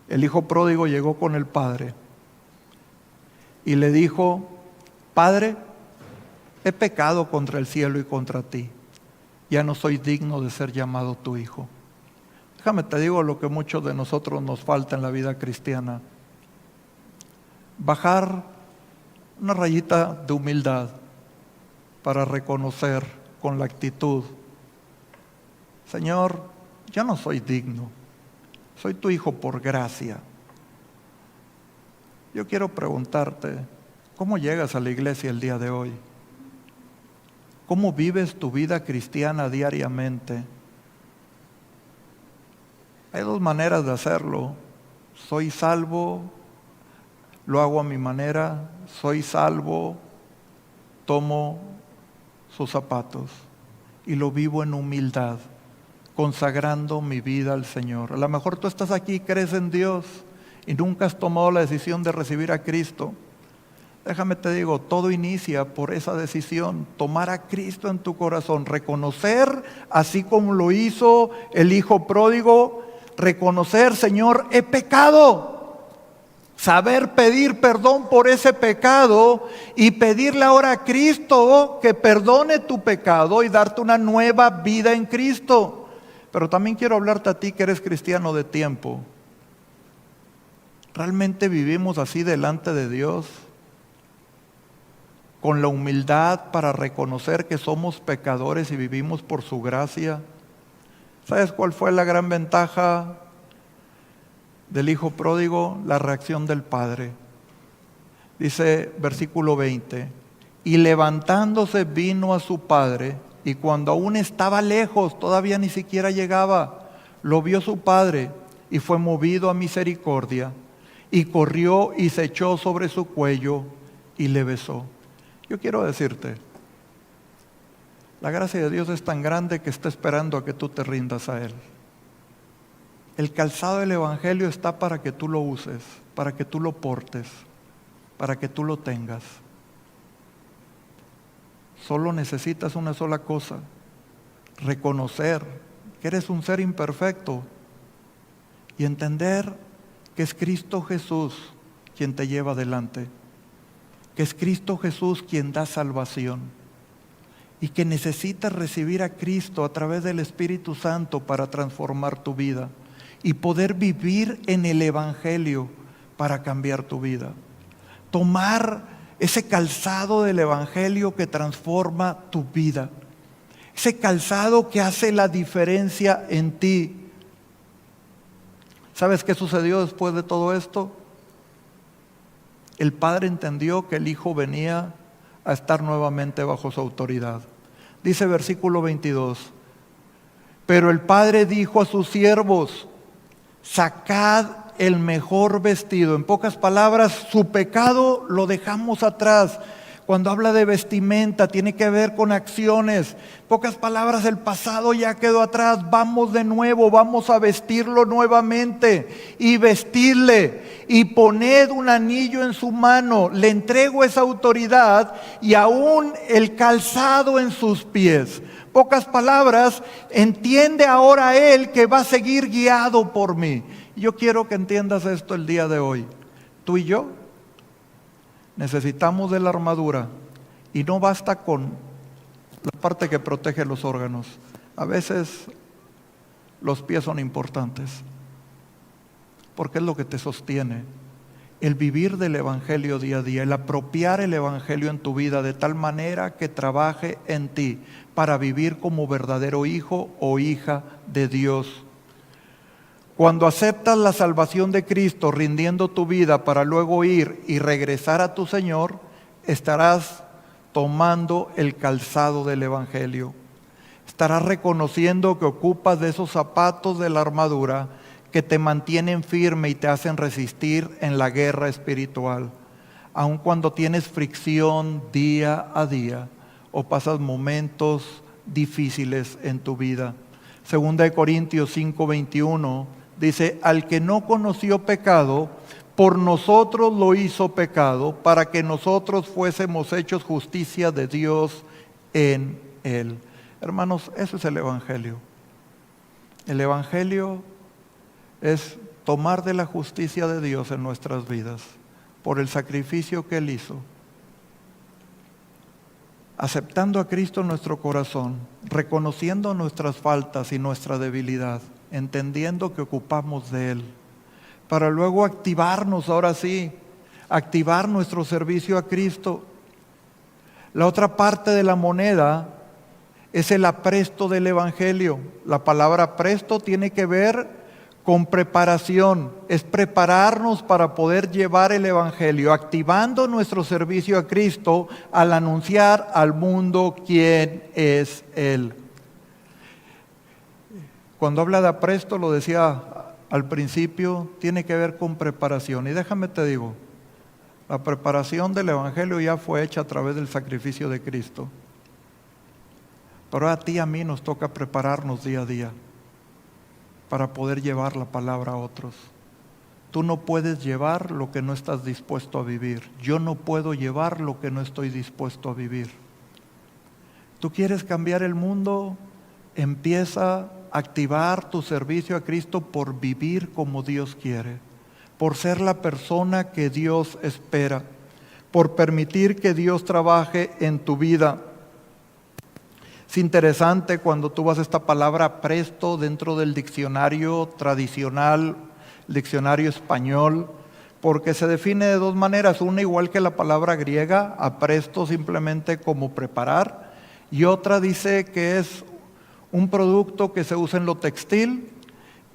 [SPEAKER 1] El hijo pródigo llegó con el padre y le dijo: Padre, he pecado contra el cielo y contra ti. Ya no soy digno de ser llamado tu hijo. Déjame te digo lo que muchos de nosotros nos falta en la vida cristiana: bajar una rayita de humildad para reconocer con la actitud: Señor, yo no soy digno, soy tu hijo por gracia. Yo quiero preguntarte, ¿cómo llegas a la iglesia el día de hoy? ¿Cómo vives tu vida cristiana diariamente? Hay dos maneras de hacerlo. Soy salvo, lo hago a mi manera. Soy salvo, tomo sus zapatos y lo vivo en humildad, consagrando mi vida al Señor. A lo mejor tú estás aquí y crees en Dios y nunca has tomado la decisión de recibir a Cristo. Déjame te digo, todo inicia por esa decisión, tomar a Cristo en tu corazón, reconocer, así como lo hizo el hijo pródigo, reconocer, Señor, he pecado. Saber pedir perdón por ese pecado y pedirle ahora a Cristo que perdone tu pecado y darte una nueva vida en Cristo. Pero también quiero hablarte a ti que eres cristiano de tiempo. ¿Realmente vivimos así delante de Dios? Con la humildad para reconocer que somos pecadores y vivimos por su gracia. ¿Sabes cuál fue la gran ventaja del hijo pródigo? La reacción del padre. Dice versículo 20, y levantándose vino a su padre, y cuando aún estaba lejos, todavía ni siquiera llegaba, lo vio su padre y fue movido a misericordia, y corrió y se echó sobre su cuello y le besó. Yo quiero decirte, la gracia de Dios es tan grande que está esperando a que tú te rindas a Él. El calzado del Evangelio está para que tú lo uses, para que tú lo portes, para que tú lo tengas. Solo necesitas una sola cosa, reconocer que eres un ser imperfecto y entender que es Cristo Jesús quien te lleva adelante, que es Cristo Jesús quien da salvación y que necesitas recibir a Cristo a través del Espíritu Santo para transformar tu vida y poder vivir en el Evangelio para cambiar tu vida. Tomar ese calzado del Evangelio que transforma tu vida. Ese calzado que hace la diferencia en ti. ¿Sabes qué sucedió después de todo esto? El padre entendió que el hijo venía a estar nuevamente bajo su autoridad. Dice versículo 22, pero el padre dijo a sus siervos, sacad el mejor vestido. En pocas palabras, su pecado lo dejamos atrás. Cuando habla de vestimenta, tiene que ver con acciones. En pocas palabras, el pasado ya quedó atrás. Vamos de nuevo, vamos a vestirlo nuevamente y vestirle. Y poned un anillo en su mano. Le entrego esa autoridad y aún el calzado en sus pies. Pocas palabras, entiende ahora él que va a seguir guiado por mí. Yo quiero que entiendas esto el día de hoy. Tú y yo necesitamos de la armadura y no basta con la parte que protege los órganos. A veces los pies son importantes porque es lo que te sostiene. El vivir del Evangelio día a día, el apropiar el Evangelio en tu vida de tal manera que trabaje en ti para vivir como verdadero hijo o hija de Dios. Cuando aceptas la salvación de Cristo, rindiendo tu vida para luego ir y regresar a tu Señor, estarás tomando el calzado del Evangelio. Estarás reconociendo que ocupas de esos zapatos de la armadura que te mantienen firme y te hacen resistir en la guerra espiritual, aun cuando tienes fricción día a día o pasas momentos difíciles en tu vida. Segunda de Corintios 5:21 dice, al que no conoció pecado, por nosotros lo hizo pecado, para que nosotros fuésemos hechos justicia de Dios en él. Hermanos, eso es el Evangelio. El Evangelio es tomar de la justicia de Dios en nuestras vidas, por el sacrificio que Él hizo. Aceptando a Cristo en nuestro corazón, reconociendo nuestras faltas y nuestra debilidad, entendiendo que ocupamos de Él, para luego activarnos, ahora sí, activar nuestro servicio a Cristo. La otra parte de la moneda es el apresto del Evangelio. La palabra apresto tiene que ver con preparación. Es prepararnos para poder llevar el Evangelio, activando nuestro servicio a Cristo al anunciar al mundo quién es Él. Cuando habla de apresto, lo decía al principio, tiene que ver con preparación. Y déjame te digo, la preparación del Evangelio ya fue hecha a través del sacrificio de Cristo. Pero a ti y a mí nos toca prepararnos día a día para poder llevar la palabra a otros. Tú no puedes llevar lo que no estás dispuesto a vivir. Yo no puedo llevar lo que no estoy dispuesto a vivir. ¿Tú quieres cambiar el mundo? Empieza a activar tu servicio a Cristo por vivir como Dios quiere, por ser la persona que Dios espera, por permitir que Dios trabaje en tu vida. Es interesante cuando tú vas a esta palabra presto dentro del diccionario tradicional, el diccionario español, porque se define de dos maneras. Una, igual que la palabra griega, apresto simplemente como preparar, y otra dice que es un producto que se usa en lo textil,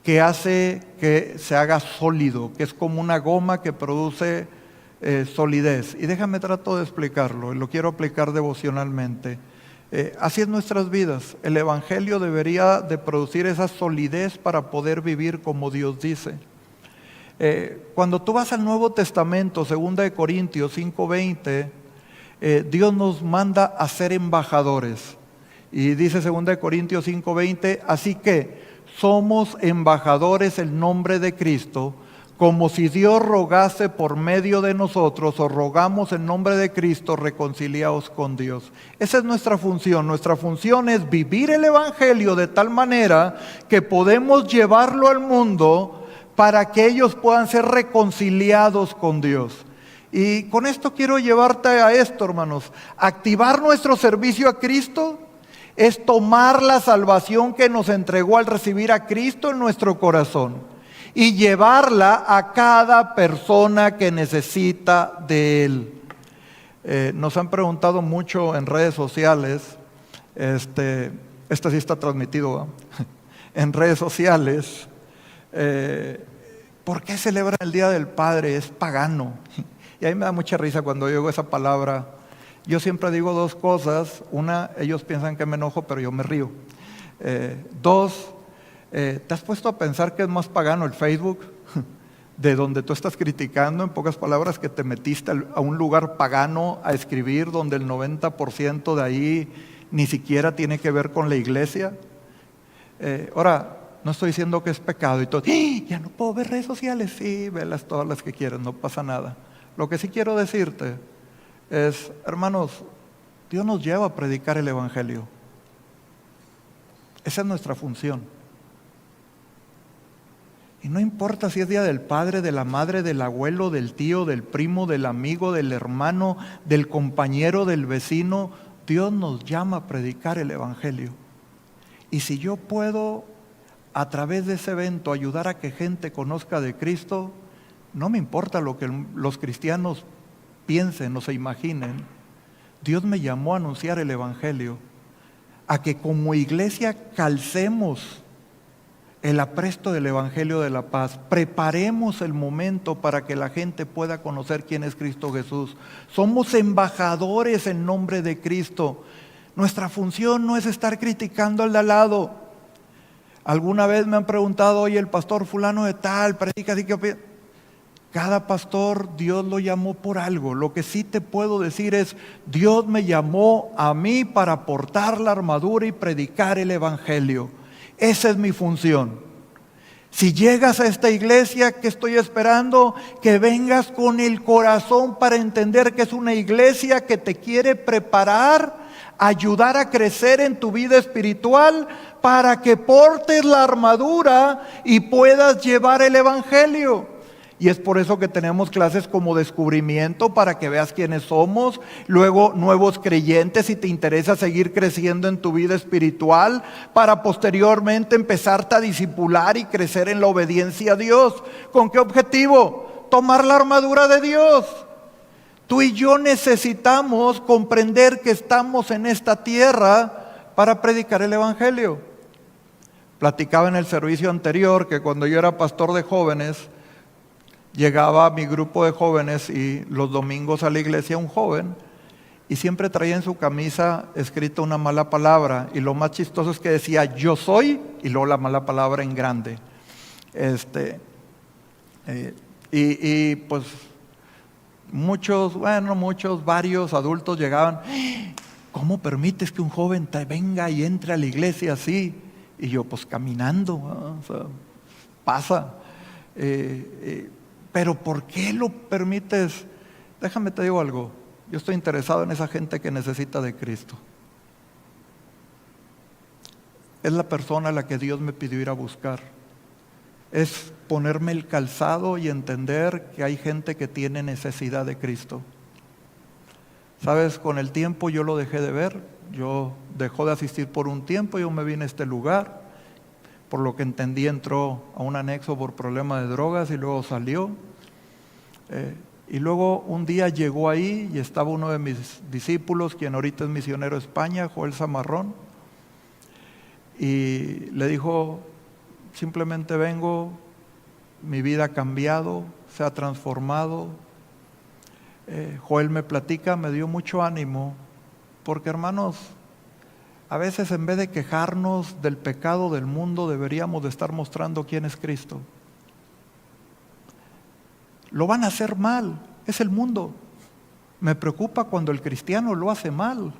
[SPEAKER 1] que hace que se haga sólido, que es como una goma que produce solidez. Y déjame trato de explicarlo, y lo quiero aplicar devocionalmente. Así es nuestras vidas. El Evangelio debería de producir esa solidez para poder vivir como Dios dice. Cuando tú vas al Nuevo Testamento, 2 Corintios 5:20, Dios nos manda a ser embajadores. Y dice 2 Corintios 5:20, así que somos embajadores en nombre de Cristo, como si Dios rogase por medio de nosotros, o rogamos en nombre de Cristo, reconciliaos con Dios. Esa es nuestra función. Nuestra función es vivir el Evangelio de tal manera que podemos llevarlo al mundo para que ellos puedan ser reconciliados con Dios. Y con esto quiero llevarte a esto, hermanos. Activar nuestro servicio a Cristo es tomar la salvación que nos entregó al recibir a Cristo en nuestro corazón y llevarla a cada persona que necesita de Él. Nos han preguntado mucho en redes sociales, este sí está transmitido, en redes sociales, ¿por qué celebran el Día del Padre? Es pagano. Y a mí me da mucha risa cuando oigo esa palabra. Yo siempre digo dos cosas. Una, ellos piensan que me enojo, pero yo me río. Dos, ¿te has puesto a pensar que es más pagano el Facebook? De donde tú estás criticando, en pocas palabras, que te metiste a un lugar pagano a escribir, donde el 90% de ahí ni siquiera tiene que ver con la iglesia. Ahora, no estoy diciendo que es pecado y todo. Ya no puedo ver redes sociales. Sí, velas todas las que quieras, no pasa nada. Lo que sí quiero decirte es, hermanos, Dios nos lleva a predicar el Evangelio. Esa es nuestra función. Y no importa si es día del padre, de la madre, del abuelo, del tío, del primo, del amigo, del hermano, del compañero, del vecino, Dios nos llama a predicar el Evangelio. Y si yo puedo, a través de ese evento, ayudar a que gente conozca de Cristo, no me importa lo que los cristianos piensen o se imaginen. Dios me llamó a anunciar el Evangelio, a que como iglesia calcemos el apresto del Evangelio de la paz, preparemos el momento para que la gente pueda conocer quién es Cristo Jesús. Somos embajadores en nombre de Cristo. Nuestra función no es estar criticando al de al lado. Alguna vez me han preguntado, oye, el pastor fulano de tal, predica así que... Cada pastor Dios lo llamó por algo. Lo que sí te puedo decir es, Dios me llamó a mí para portar la armadura y predicar el Evangelio. Esa es mi función. Si llegas a esta iglesia, ¿qué estoy esperando? Que vengas con el corazón para entender que es una iglesia que te quiere preparar, ayudar a crecer en tu vida espiritual para que portes la armadura y puedas llevar el Evangelio. Y es por eso que tenemos clases como descubrimiento para que veas quiénes somos. Luego nuevos creyentes si te interesa seguir creciendo en tu vida espiritual, para posteriormente empezarte a discipular y crecer en la obediencia a Dios. ¿Con qué objetivo? Tomar la armadura de Dios. Tú y yo necesitamos comprender que estamos en esta tierra para predicar el Evangelio. Platicaba en el servicio anterior que cuando yo era pastor de jóvenes, llegaba a mi grupo de jóvenes y los domingos a la iglesia un joven y siempre traía en su camisa escrita una mala palabra, y lo más chistoso es que decía yo soy y luego la mala palabra en grande. Pues varios adultos llegaban: ¿cómo permites que un joven venga y entre a la iglesia así? Y yo, pues caminando, o sea, pasa. Pero ¿por qué lo permites? Déjame te digo algo, yo estoy interesado en esa gente que necesita de Cristo. Es la persona a la que Dios me pidió ir a buscar. Es ponerme el calzado y entender que hay gente que tiene necesidad de Cristo. Sabes, con el tiempo yo lo dejé de ver. Yo dejó de asistir por un tiempo, yo me vine a este lugar. Por lo que entendí, entró a un anexo por problema de drogas y luego salió. Y luego un día llegó ahí y estaba uno de mis discípulos, quien ahorita es misionero a España, Joel Zamarrón. Y le dijo: simplemente vengo, mi vida ha cambiado, se ha transformado. Joel me platica, me dio mucho ánimo, porque hermanos, a veces en vez de quejarnos del pecado del mundo, deberíamos de estar mostrando quién es Cristo. Lo van a hacer mal, es el mundo. Me preocupa cuando el cristiano lo hace mal.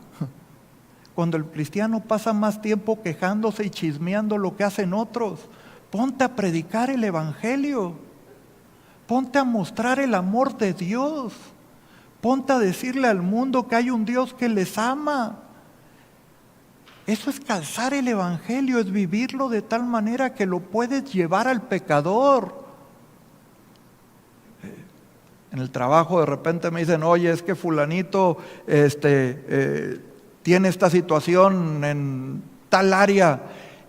[SPEAKER 1] Cuando el cristiano pasa más tiempo quejándose y chismeando lo que hacen otros. Ponte a predicar el evangelio. Ponte a mostrar el amor de Dios. Ponte a decirle al mundo que hay un Dios que les ama. Eso es calzar el evangelio, es vivirlo de tal manera que lo puedes llevar al pecador. En el trabajo de repente me dicen: oye, es que fulanito tiene esta situación en tal área.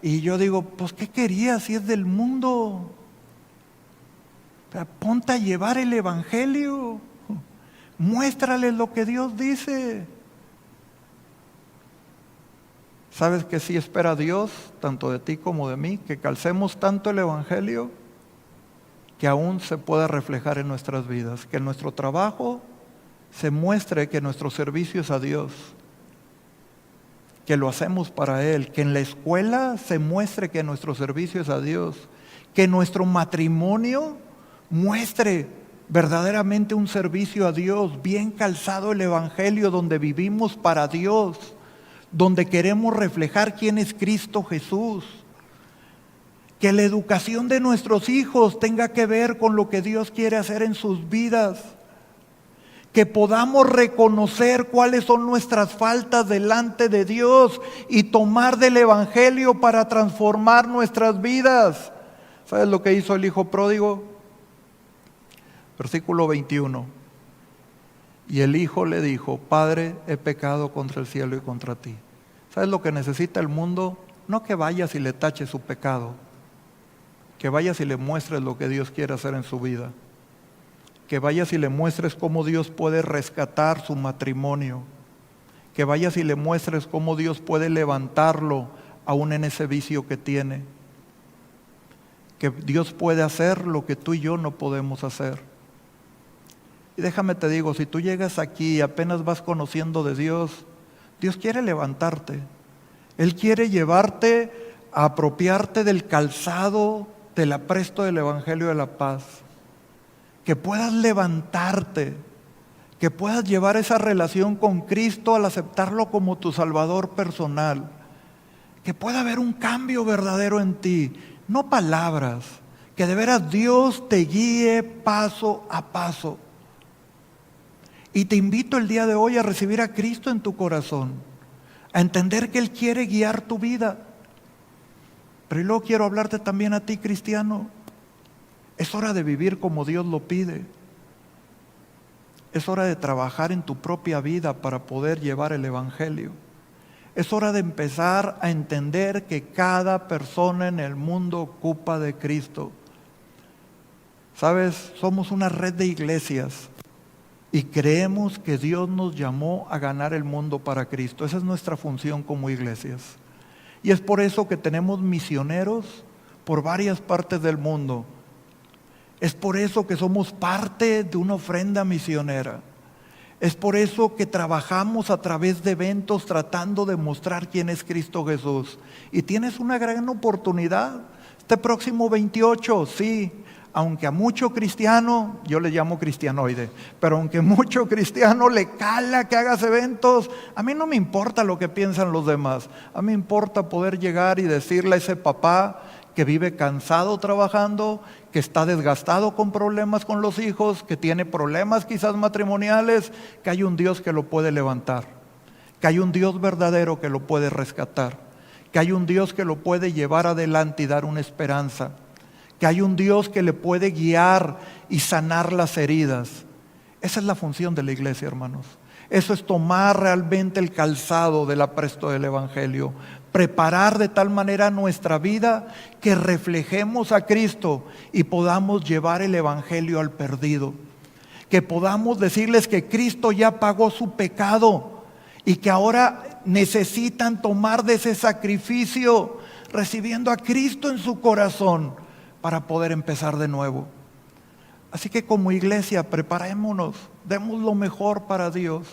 [SPEAKER 1] Y yo digo: pues ¿qué querías si es del mundo? O sea, ponte a llevar el evangelio. Muéstrales lo que Dios dice. ¿Sabes que sí espera Dios, tanto de ti como de mí, que calcemos tanto el evangelio que aún se pueda reflejar en nuestras vidas? Que en nuestro trabajo se muestre que nuestro servicio es a Dios, que lo hacemos para Él. Que en la escuela se muestre que nuestro servicio es a Dios. Que nuestro matrimonio muestre verdaderamente un servicio a Dios, bien calzado el evangelio, donde vivimos para Dios, donde queremos reflejar quién es Cristo Jesús. Que la educación de nuestros hijos tenga que ver con lo que Dios quiere hacer en sus vidas. Que podamos reconocer cuáles son nuestras faltas delante de Dios y tomar del evangelio para transformar nuestras vidas. ¿Sabes lo que hizo el hijo pródigo? Versículo 21. Y el hijo le dijo: Padre, he pecado contra el cielo y contra ti. ¿Sabes lo que necesita el mundo? No que vayas y le taches su pecado, que vayas y le muestres lo que Dios quiere hacer en su vida, que vayas y le muestres cómo Dios puede rescatar su matrimonio, que vayas y le muestres cómo Dios puede levantarlo aún en ese vicio que tiene, que Dios puede hacer lo que tú y yo no podemos hacer. Y déjame te digo, si tú llegas aquí y apenas vas conociendo de Dios, Dios quiere levantarte. Él quiere llevarte a apropiarte del calzado, del apresto del evangelio de la paz. Que puedas levantarte, que puedas llevar esa relación con Cristo al aceptarlo como tu Salvador personal. Que pueda haber un cambio verdadero en ti, no palabras. Que de veras Dios te guíe paso a paso. Y te invito el día de hoy a recibir a Cristo en tu corazón, a entender que Él quiere guiar tu vida. Pero y luego quiero hablarte también a ti, cristiano. Es hora de vivir como Dios lo pide. Es hora de trabajar en tu propia vida para poder llevar el evangelio. Es hora de empezar a entender que cada persona en el mundo ocupa de Cristo. ¿Sabes? Somos una red de iglesias. Y creemos que Dios nos llamó a ganar el mundo para Cristo. Esa es nuestra función como iglesias. Y es por eso que tenemos misioneros por varias partes del mundo. Es por eso que somos parte de una ofrenda misionera. Es por eso que trabajamos a través de eventos tratando de mostrar quién es Cristo Jesús. Y tienes una gran oportunidad. Este próximo 28, sí, aunque a mucho cristiano, yo le llamo cristianoide, pero aunque mucho cristiano le cala que hagas eventos, a mí no me importa lo que piensan los demás. A mí me importa poder llegar y decirle a ese papá que vive cansado trabajando, que está desgastado con problemas con los hijos, que tiene problemas quizás matrimoniales, que hay un Dios que lo puede levantar, que hay un Dios verdadero que lo puede rescatar, que hay un Dios que lo puede llevar adelante y dar una esperanza, que hay un Dios que le puede guiar y sanar las heridas. Esa es la función de la iglesia, hermanos. Eso es tomar realmente el calzado del apresto del Evangelio, preparar de tal manera nuestra vida que reflejemos a Cristo y podamos llevar el Evangelio al perdido, que podamos decirles que Cristo ya pagó su pecado y que ahora necesitan tomar de ese sacrificio, recibiendo a Cristo en su corazón para poder empezar de nuevo. Así que como iglesia, preparémonos, demos lo mejor para Dios.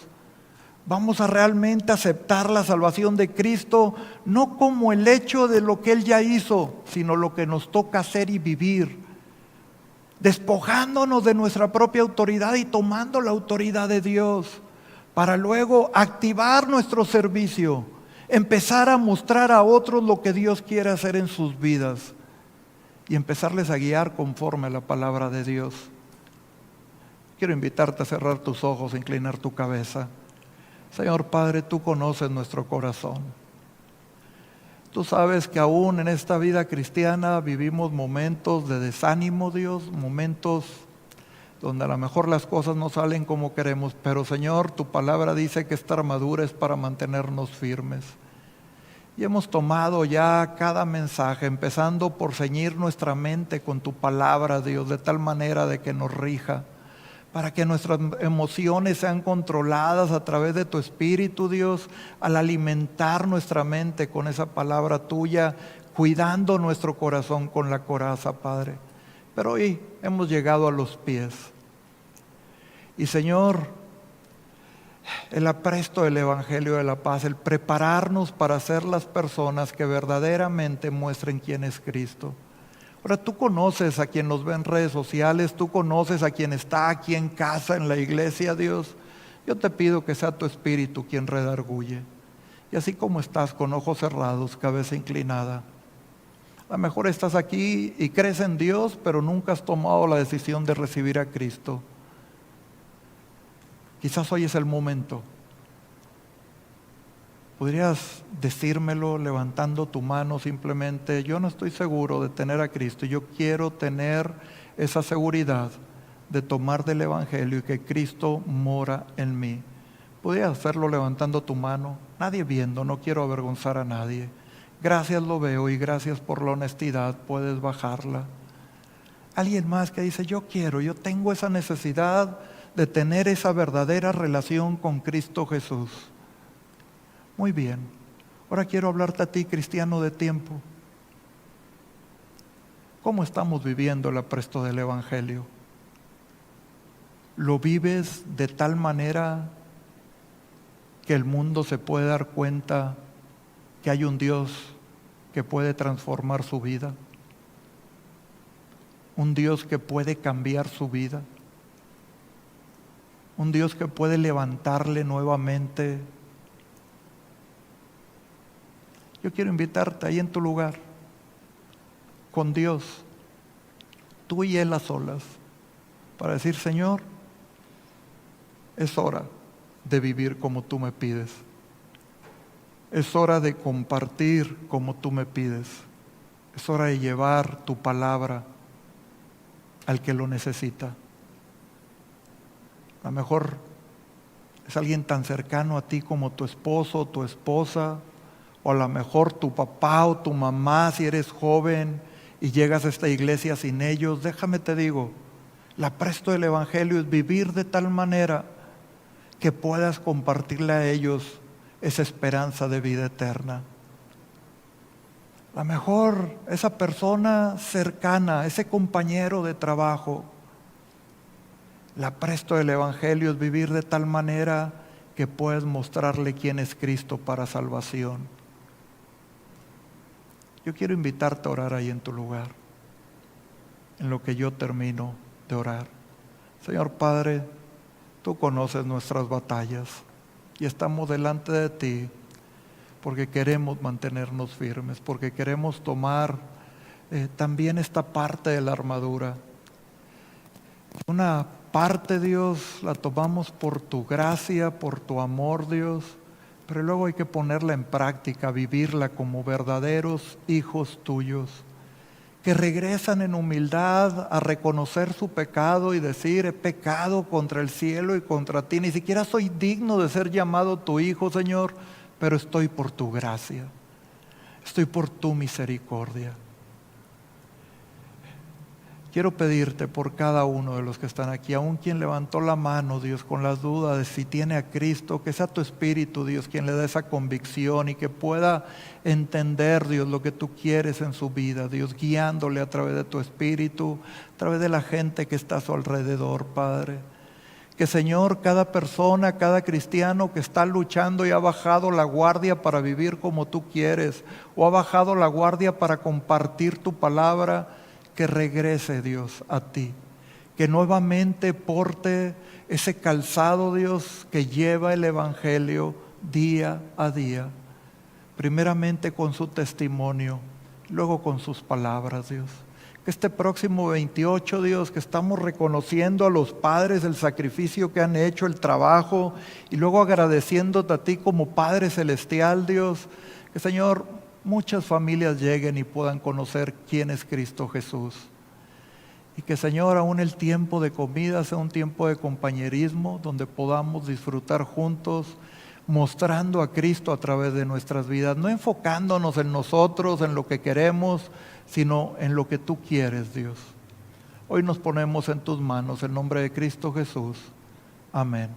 [SPEAKER 1] Vamos a realmente aceptar la salvación de Cristo, no como el hecho de lo que Él ya hizo, sino lo que nos toca hacer y vivir, despojándonos de nuestra propia autoridad y tomando la autoridad de Dios, para luego activar nuestro servicio, empezar a mostrar a otros lo que Dios quiere hacer en sus vidas y empezarles a guiar conforme a la palabra de Dios. Quiero invitarte a cerrar tus ojos, a inclinar tu cabeza. Señor Padre, tú conoces nuestro corazón. Tú sabes que aún en esta vida cristiana vivimos momentos de desánimo, Dios, momentos donde a lo mejor las cosas no salen como queremos, pero Señor, tu palabra dice que esta armadura es para mantenernos firmes. Y hemos tomado ya cada mensaje, empezando por ceñir nuestra mente con tu palabra, Dios, de tal manera de que nos rija, para que nuestras emociones sean controladas a través de tu Espíritu, Dios, al alimentar nuestra mente con esa palabra tuya, cuidando nuestro corazón con la coraza, Padre. Pero hoy hemos llegado a los pies. Y Señor, el apresto del Evangelio de la paz, el prepararnos para ser las personas que verdaderamente muestren quién es Cristo. Ahora tú conoces a quien nos ve en redes sociales, tú conoces a quien está aquí en casa, en la iglesia, Dios. Yo te pido que sea tu Espíritu quien redarguye. Y así como estás con ojos cerrados, cabeza inclinada, a lo mejor estás aquí y crees en Dios, pero nunca has tomado la decisión de recibir a Cristo. Quizás hoy es el momento. ¿Podrías decírmelo levantando tu mano simplemente? Yo no estoy seguro de tener a Cristo. Yo quiero tener esa seguridad de tomar del Evangelio y que Cristo mora en mí. ¿Podrías hacerlo levantando tu mano? Nadie viendo, no quiero avergonzar a nadie. Gracias, lo veo, y gracias por la honestidad. Puedes bajarla. Alguien más que dice, yo tengo esa necesidad de tener esa verdadera relación con Cristo Jesús. Muy bien, ahora quiero hablarte a ti, cristiano de tiempo. ¿Cómo estamos viviendo el apresto del Evangelio? ¿Lo vives de tal manera que el mundo se puede dar cuenta que hay un Dios que puede transformar su vida? Un Dios que puede cambiar su vida. Un Dios que puede levantarle nuevamente. Yo quiero invitarte ahí en tu lugar, con Dios, tú y Él a solas, para decir, Señor, es hora de vivir como tú me pides. Es hora de compartir como tú me pides. Es hora de llevar tu palabra al que lo necesita. A lo mejor es alguien tan cercano a ti como tu esposo o tu esposa, o a lo mejor tu papá o tu mamá si eres joven y llegas a esta iglesia sin ellos. Déjame te digo, el apresto del Evangelio es vivir de tal manera que puedas compartirle a ellos esa esperanza de vida eterna. A lo mejor esa persona cercana, ese compañero de trabajo, el apresto del Evangelio es vivir de tal manera que puedes mostrarle quién es Cristo para salvación. Yo quiero invitarte a orar ahí en tu lugar, en lo que yo termino de orar. Señor Padre, tú conoces nuestras batallas y estamos delante de ti porque queremos mantenernos firmes, porque queremos tomar también esta parte de la armadura. Una parte, Dios, la tomamos por tu gracia, por tu amor, Dios, pero luego hay que ponerla en práctica, vivirla como verdaderos hijos tuyos, que regresan en humildad a reconocer su pecado y decir: he pecado contra el cielo y contra ti, ni siquiera soy digno de ser llamado tu hijo, Señor, pero estoy por tu gracia, estoy por tu misericordia. Quiero pedirte por cada uno de los que están aquí, aun quien levantó la mano, Dios, con las dudas de si tiene a Cristo, que sea tu Espíritu, Dios, quien le dé esa convicción y que pueda entender, Dios, lo que tú quieres en su vida, Dios, guiándole a través de tu Espíritu, a través de la gente que está a su alrededor, Padre. Que, Señor, cada persona, cada cristiano que está luchando y ha bajado la guardia para vivir como tú quieres, o ha bajado la guardia para compartir tu palabra, que regrese, Dios, a ti, que nuevamente porte ese calzado, Dios, que lleva el Evangelio día a día, primeramente con su testimonio, luego con sus palabras, Dios. Que este próximo 28, Dios, que estamos reconociendo a los padres el sacrificio que han hecho, el trabajo, y luego agradeciéndote a ti como Padre Celestial, Dios, que, Señor, muchas familias lleguen y puedan conocer quién es Cristo Jesús. Y que, Señor, aún el tiempo de comida sea un tiempo de compañerismo, donde podamos disfrutar juntos, mostrando a Cristo a través de nuestras vidas, no enfocándonos en nosotros, en lo que queremos, sino en lo que tú quieres, Dios. Hoy nos ponemos en tus manos, en nombre de Cristo Jesús. Amén.